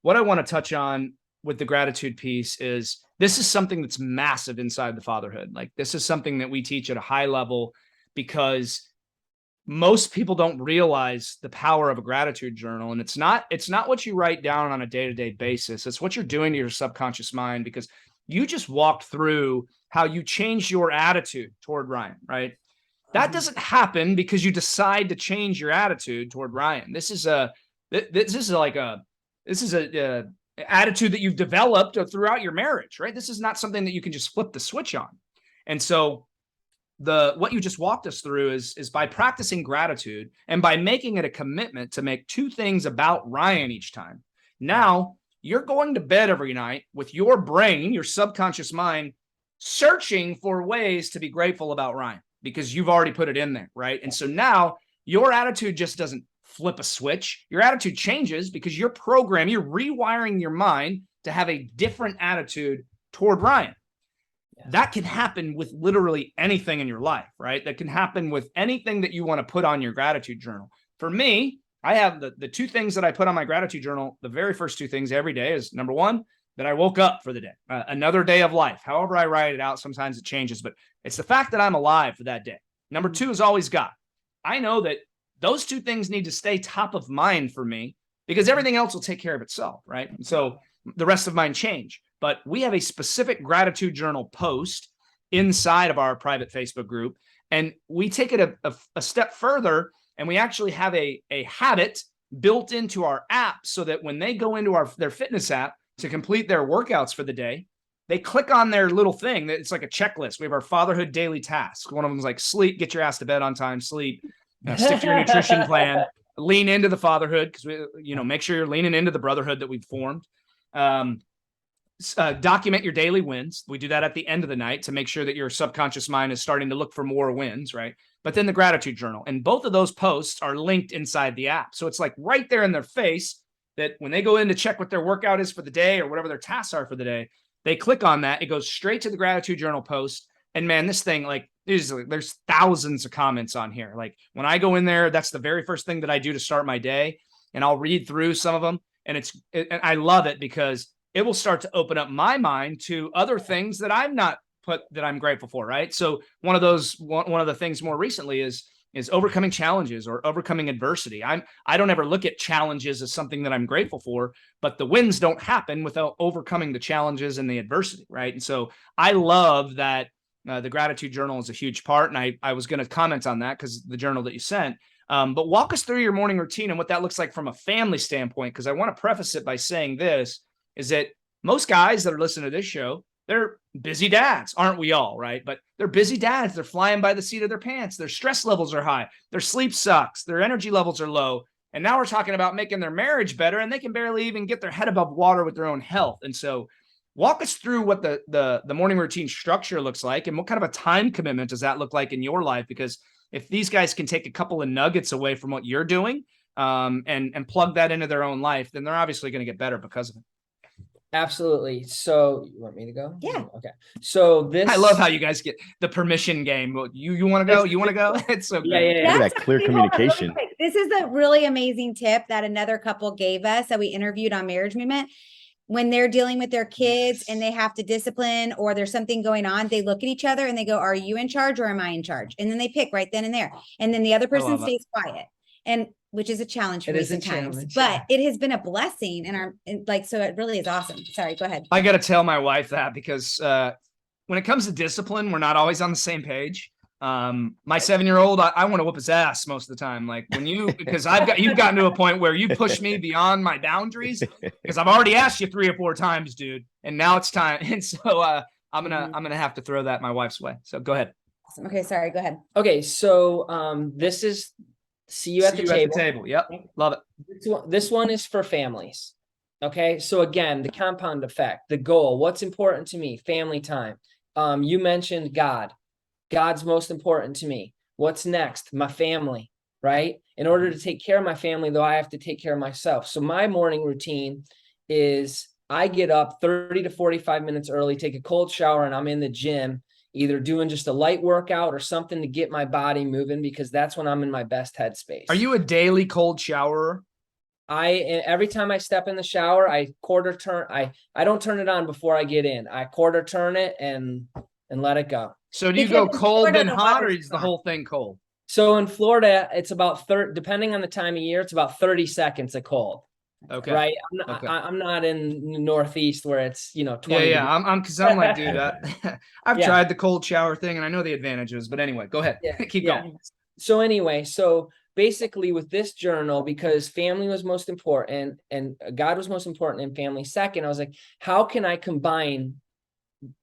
what I want to touch on with the gratitude piece is this is something that's massive inside the fatherhood. Like, this is something that we teach at a high level, because most people don't realize the power of a gratitude journal. And it's not what you write down on a day-to-day basis. It's what you're doing to your subconscious mind, because you just walked through how you changed your attitude toward Ryan, right? That doesn't happen because you decide to change your attitude toward Ryan. This is a attitude that you've developed throughout your marriage, right? This is not something that you can just flip the switch on. And so what you just walked us through is by practicing gratitude and by making it a commitment to make 2 things about Ryan each time. Now you're going to bed every night with your brain, your subconscious mind, searching for ways to be grateful about Ryan, because you've already put it in there, right? And so now your attitude just doesn't flip a switch. Your attitude changes because you're rewiring your mind to have a different attitude toward Ryan. That can happen with literally anything in your life, right? That can happen with anything that you want to put on your gratitude journal. For me, I have the 2 things that I put on my gratitude journal. The very first 2 things every day is, number 1, that I woke up for the day, another day of life. However I write it out, sometimes it changes, but it's the fact that I'm alive for that day. Number 2 is always God. I know that those 2 things need to stay top of mind for me, because everything else will take care of itself, right? And so the rest of mine change. But we have a specific gratitude journal post inside of our private Facebook group, and we take it a step further, and we actually have a habit built into our app, so that when they go into their fitness app to complete their workouts for the day, they click on their little thing. It's like a checklist. We have our fatherhood daily tasks. One of them is like sleep, get your ass to bed on time, sleep, stick to your nutrition plan, lean into the fatherhood, because make sure you're leaning into the brotherhood that we've formed. Document your daily wins. We do that at the end of the night to make sure that your subconscious mind is starting to look for more wins, right? But then the gratitude journal, and both of those posts are linked inside the app. So it's like right there in their face, that when they go in to check what their workout is for the day or whatever their tasks are for the day, they click on that. It goes straight to the gratitude journal post. And man, this thing, like, there's thousands of comments on here. Like, when I go in there, that's the very first thing that I do to start my day. And I'll read through some of them. And I love it, because it will start to open up my mind to other things that I'm not that I'm grateful for, right? So one of the things more recently is overcoming challenges or overcoming adversity. I don't ever look at challenges as something that I'm grateful for, but the wins don't happen without overcoming the challenges and the adversity, right? And so I love that the gratitude journal is a huge part, and I was going to comment on that because the journal that you sent. But walk us through your morning routine and what that looks like from a family standpoint, because I want to preface it by saying this, is that most guys that are listening to this show, they're busy dads, aren't we all, right? But they're busy dads. They're flying by the seat of their pants. Their stress levels are high. Their sleep sucks. Their energy levels are low. And now we're talking about making their marriage better, and they can barely even get their head above water with their own health. And so walk us through what the morning routine structure looks like, and what kind of a time commitment does that look like in your life? Because if these guys can take a couple of nuggets away from what you're doing and plug that into their own life, then they're obviously going to get better because of it. Absolutely. So you want me to go? Yeah. Okay. So I love how you guys get the permission game. You want to go? You want to go? It's so great. Yeah. Look at that clear communication. This is a really amazing tip that another couple gave us that we interviewed on Marriage Movement. when they're dealing with their kids and they have to discipline or there's something going on, they look at each other and they go, are you in charge or am I in charge? And then they pick right then and there. And then the other person stays quiet. And which is a challenge for me sometimes, but it has been a blessing so it really is awesome. Sorry, go ahead. I got to tell my wife that because when it comes to discipline, we're not always on the same page. My 7-year-old, I want to whoop his ass most of the time. Like because you've gotten to a point where you push me beyond my boundaries because I've already asked you 3 or 4 times, dude, and now it's time. And so I'm gonna have to throw that my wife's way. So go ahead. Awesome. Okay, sorry, go ahead. Okay, so this is see you at the table. Yep, love it. This one is for families. Okay, so again, the compound effect, the goal, what's important to me, family time. You mentioned God. God's most important to me. What's next? My family, right? In order to take care of my family, though, I have to take care of myself. So my morning routine is I get up 30 to 45 minutes early, take a cold shower, and I'm in the gym, either doing just a light workout or something to get my body moving because that's when I'm in my best headspace. Are you a daily cold showerer? Every time I step in the shower, I quarter turn. I don't turn it on before I get in. I quarter turn it and let it go. So do you go cold then hot, or is the whole thing cold? So in Florida, it's about 30, depending on the time of year, it's about 30 seconds of cold. Okay. Right. I'm not in the Northeast where it's 20. Yeah. I'm like, dude, I've tried the cold shower thing and I know the advantages, but anyway, go ahead. Yeah. Keep going. So anyway, basically with this journal, because family was most important and God was most important and family second, I was like, how can I combine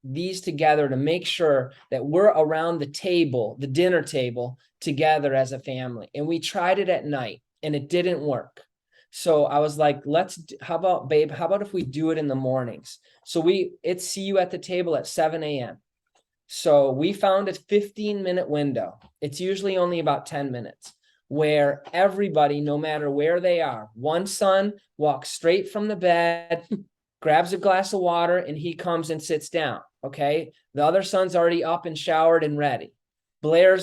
these together to make sure that we're around the table, the dinner table together as a family? And we tried it at night and it didn't work. So I was like, how about if we do it in the mornings? So it's see you at the table at 7 a.m. So we found a 15-minute window. It's usually only about 10 minutes where everybody, no matter where they are, one son walks straight from the bed, grabs a glass of water, and he comes and sits down. Okay. The other son's already up and showered and ready. Blair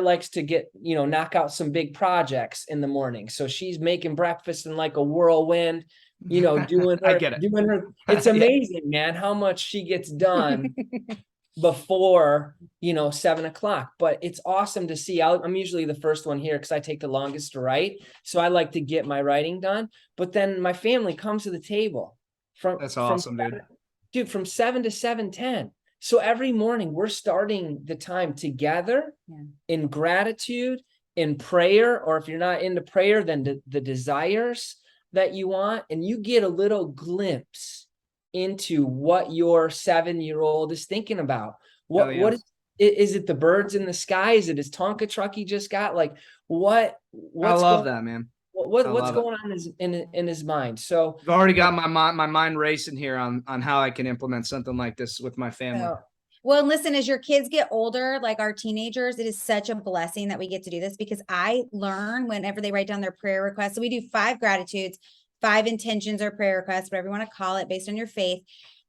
likes to knock out some big projects in the morning. So she's making breakfast in like a whirlwind, doing her, I get it. doing her. It's amazing, man, how much she gets done before, 7 o'clock, but it's awesome to see. I'm usually the first one here because I take the longest to write. So I like to get my writing done, but then my family comes to the table. That's awesome, dude. From 7 to 7:10. So every morning we're starting the time together in gratitude, in prayer, or if you're not into prayer, then the desires that you want, and you get a little glimpse into what your 7-year-old is thinking about. What is it? The birds in the sky? Is it his Tonka truck he just got? Like what's I love that, man. What's going on in his mind? So I've already got my mind racing here on how I can implement something like this with my family. Well, listen, as your kids get older, like our teenagers, it is such a blessing that we get to do this because I learn whenever they write down their prayer requests. So we do 5 gratitudes, 5 intentions or prayer requests, whatever you want to call it, based on your faith.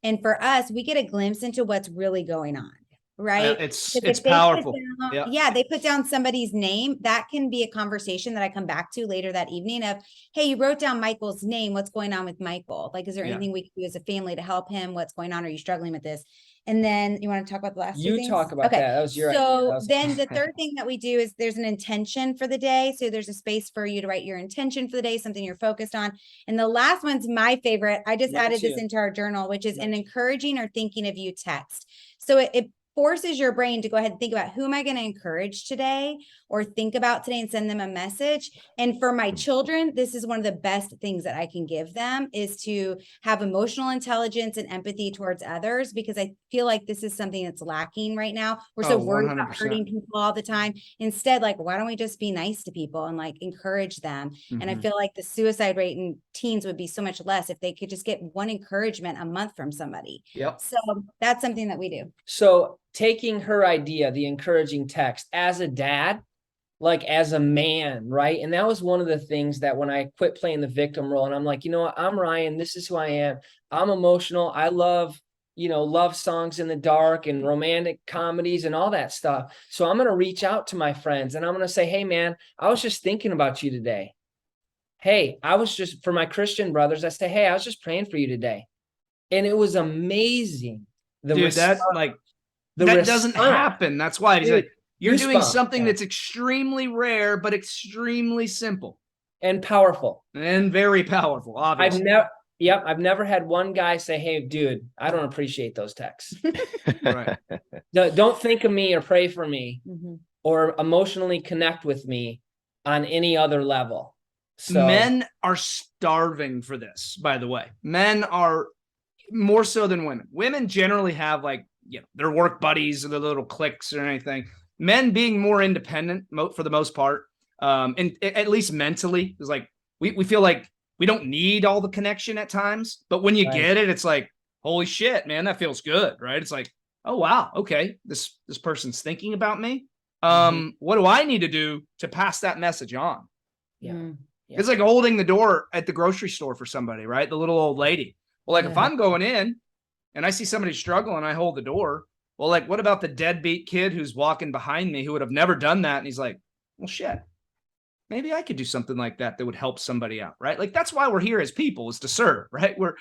And for us, we get a glimpse into what's really going on. Right. It's powerful. They put down somebody's name. That can be a conversation that I come back to later that evening of, hey, you wrote down Michael's name. What's going on with Michael? Like, is there anything we can do as a family to help him? What's going on? Are you struggling with this? And then you want to talk about the last 2 things? Talk about that. That was your idea. So then the third thing that we do is there's an intention for the day. So there's a space for you to write your intention for the day, something you're focused on. And the last one's my favorite. I just added this into our journal, which is an encouraging or thinking of you text. So it forces your brain to go ahead and think about who am I going to encourage today or think about today and send them a message. And for my children, this is one of the best things that I can give them is to have emotional intelligence and empathy towards others, because I feel like this is something that's lacking right now. We're so worried about hurting people all the time. Instead, like, why don't we just be nice to people and like encourage them? Mm-hmm. And I feel like the suicide rate in teens would be so much less if they could just get one encouragement a month from somebody. Yep. So that's something that we do. So taking her idea, the encouraging text, as a dad, like as a man, right? And that was one of the things that when I quit playing the victim role and I'm like, you know what, I'm Ryan, this is who I am. I'm emotional. I love, love songs in the dark and romantic comedies and all that stuff. So I'm going to reach out to my friends and I'm going to say, hey man, I was just thinking about you today. Hey, for my Christian brothers, I say, hey, I was just praying for you today. And it was amazing. Dude, that doesn't response. happen. That's why he's Dude, like, you're doing goosebumps, something yeah. that's extremely rare, but extremely simple and powerful. and very powerful, obviously. I've never had one guy say, "Hey, dude, I don't appreciate those texts." Right. Don't think of me or pray for me Mhm. or emotionally connect with me on any other level. So Men are starving for this, by the way. Men are more so than women. Women generally have like, their work buddies or their little cliques or anything. Men being more independent for the most part, and at least mentally, is like we feel like we don't need all the connection at times, but when you get it, it's like, holy shit, man, that feels good, right? It's like, oh wow, okay, this person's thinking about me. What do I need to do to pass that message on? Yeah. It's like holding the door at the grocery store for somebody, right? The little old lady. Well, like if I'm going in and I see somebody struggling, I hold the door. Well, like what about the deadbeat kid who's walking behind me who would have never done that? And he's like, well, shit, maybe I could do something like that would help somebody out, right? Like that's why we're here as people, is to serve, right? We're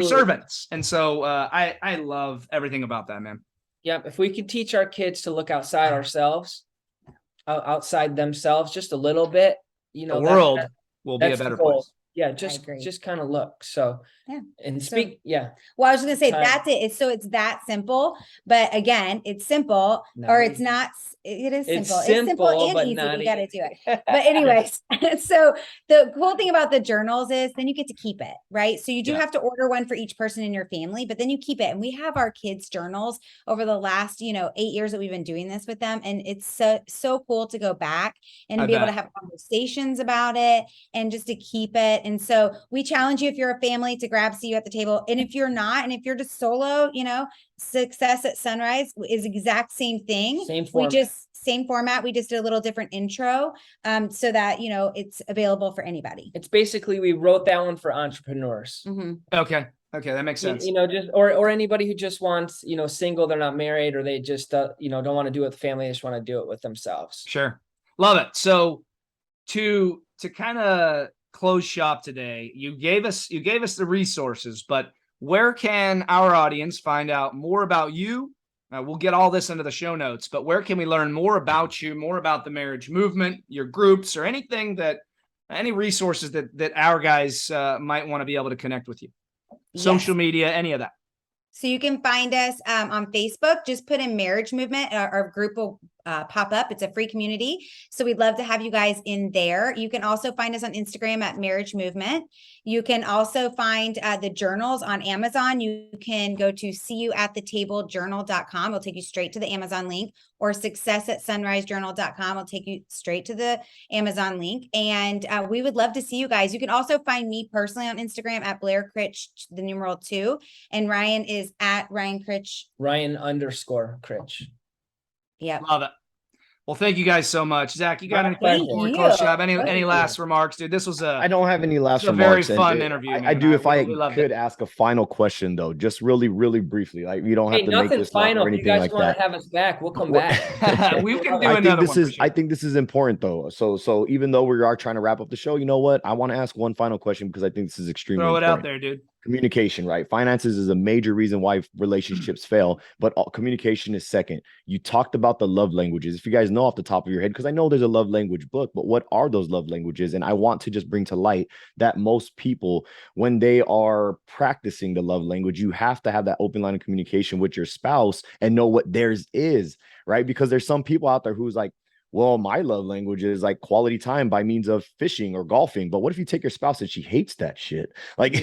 servants. And so I love everything about that, man. Yeah. If we could teach our kids to look outside ourselves, outside themselves just a little bit, the world will be a better place. Yeah, just kind of look. So and speak. Well, I was just gonna say that's it. It's that simple. But again, it's simple, or it's not. It is simple. It's simple and easy. We got to do it. But anyways, so the cool thing about the journals is then you get to keep it, right? So you do have to order one for each person in your family, but then you keep it. And we have our kids' journals over the last 8 years that we've been doing this with them, and it's so cool to go back and be able to have conversations about it and just to keep it. And so we challenge you, if you're a family, to grab See You at the Table. And if you're not, and if you're just solo, Success at Sunrise is exact same thing. Same format. We just did a little different intro so that, it's available for anybody. It's basically, we wrote that one for entrepreneurs. Mm-hmm. Okay. That makes sense. Just, or anybody who just wants, single, they're not married, or they just, don't want to do it with family. They just want to do it with themselves. Sure. Love it. So to kind of close shop today, you gave us the resources, but where can our audience find out more about you? We'll get all this into the show notes, but where can we learn more about you, more about the marriage movement, your groups, or anything any resources that our guys might want to be able to connect with you? Social media, any of that. So you can find us on Facebook. Just put in Marriage Movement. Our group will pop up. It's a free community. So we'd love to have you guys in there. You can also find us on Instagram at Marriage Movement. You can also find the journals on Amazon. You can go to seeyouatthetablejournal.com. It'll take you straight to the Amazon link, or successatsunrisejournal.com. It'll take you straight to the Amazon link. And we would love to see you guys. You can also find me personally on Instagram at Blair Critch, the numeral 2. And Ryan is at Ryan Critch. Ryan_Critch. Yeah. Love it. Well, thank you guys so much. Zach, you got anything before we close up? Any last remarks, dude? This was I don't have any last remarks. Very fun interview. I do. If I could ask a final question, though, just really, really briefly. Like, you don't have to make this final or anything like that. If you guys want to have us back, we'll come back. We can do another one. I think this is important, though. So even though we are trying to wrap up the show, you know what? I want to ask one final question because I think this is extremely important. Throw it out there, dude. Communication, right? Finances is a major reason why relationships fail, but communication is second. You talked about the love languages. If you guys know off the top of your head, because I know there's a love language book, but what are those love languages? And I want to just bring to light that most people, when they are practicing the love language, you have to have that open line of communication with your spouse and know what theirs is, right? Because there's some people out there who's like, well, my love language is like quality time by means of fishing or golfing. But what if you take your spouse and she hates that shit? Like,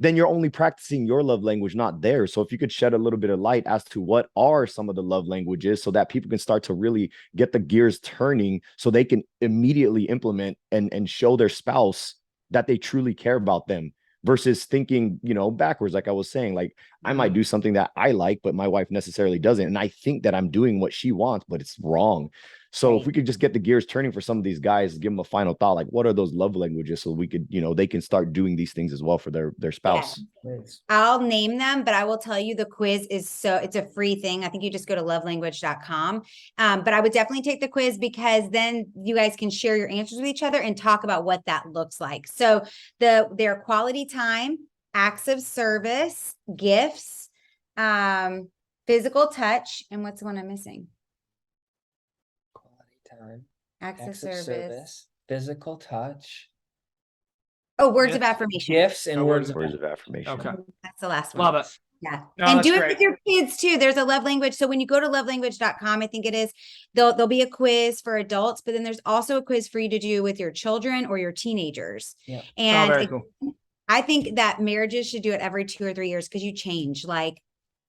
then you're only practicing your love language, not theirs. So if you could shed a little bit of light as to what are some of the love languages, so that people can start to really get the gears turning, so they can immediately implement and show their spouse that they truly care about them, versus thinking, backwards. Like I was saying, like I might do something that I like, but my wife necessarily doesn't. And I think that I'm doing what she wants, but it's wrong. So if we could just get the gears turning for some of these guys, give them a final thought, like what are those love languages, so we could, they can start doing these things as well for their spouse. Yeah. I'll name them, but I will tell you the quiz it's a free thing. I think you just go to lovelanguage.com. But I would definitely take the quiz, because then you guys can share your answers with each other and talk about what that looks like. So their quality time, acts of service, gifts, physical touch, and what's the one I'm missing? Quality time. Acts of Acts of service. physical touch, Oh, words of Gifts. affirmation. gifts, and Oh, words Words of affirmation. Okay. That's the last one. Love it. Yeah. No, And that's do it great. with your kids too. There's a love language. So when you go to lovelanguage.com, I think it is, there'll be a quiz for adults, but then there's also a quiz for you to do with your children or your teenagers. Yeah. And very cool. I think that marriages should do it every 2 or 3 years because you change. Like,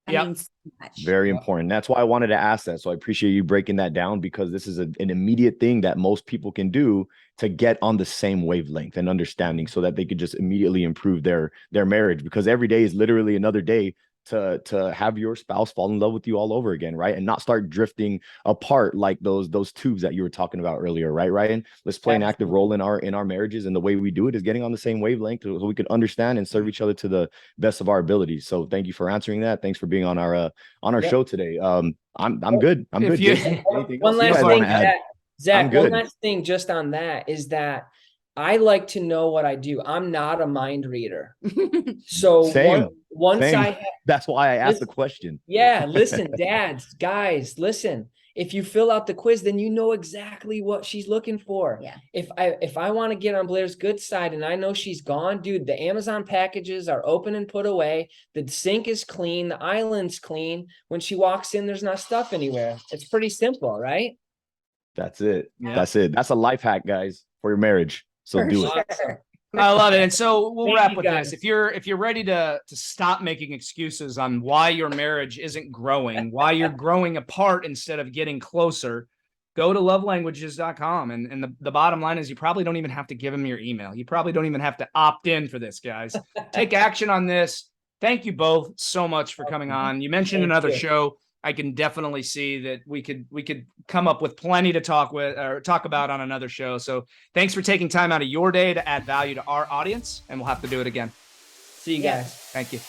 I mean, so much. Very important. That's why I wanted to ask that. So I appreciate you breaking that down, because this is an immediate thing that most people can do to get on the same wavelength and understanding, so that they could just immediately improve their marriage, because every day is literally another day to have your spouse fall in love with you all over again, right? And not start drifting apart like those tubes that you were talking about earlier, right, Ryan? Let's play an active role in our marriages, and the way we do it is getting on the same wavelength so we can understand and serve each other to the best of our abilities. So thank you for answering that. Thanks for being on our show today. I'm good. I'm good. Jason, one last thing, Zach, one last thing just on that is that I like to know what I do. I'm not a mind reader. So once that's why I asked the question. Yeah, listen, dads, guys, listen. If you fill out the quiz, then you know exactly what she's looking for. Yeah. If I want to get on Blair's good side and I know she's gone, dude, the Amazon packages are open and put away. The sink is clean. The island's clean. When she walks in, there's not stuff anywhere. It's pretty simple, right? That's it. Yeah. That's it. That's a life hack, guys, for your marriage. So do it. I love it. And so we'll wrap with guys. this. If you're ready to stop making excuses on why your marriage isn't growing, why you're growing apart instead of getting closer, go to lovelanguages.com. And the bottom line is, you probably don't even have to give them your email. You probably don't even have to opt in for this, guys. Take action on this. Thank you both so much for coming on. You mentioned another show. I can definitely see that we could come up with plenty to talk about on another show. So thanks for taking time out of your day to add value to our audience, and we'll have to do it again. See you guys. Thank you.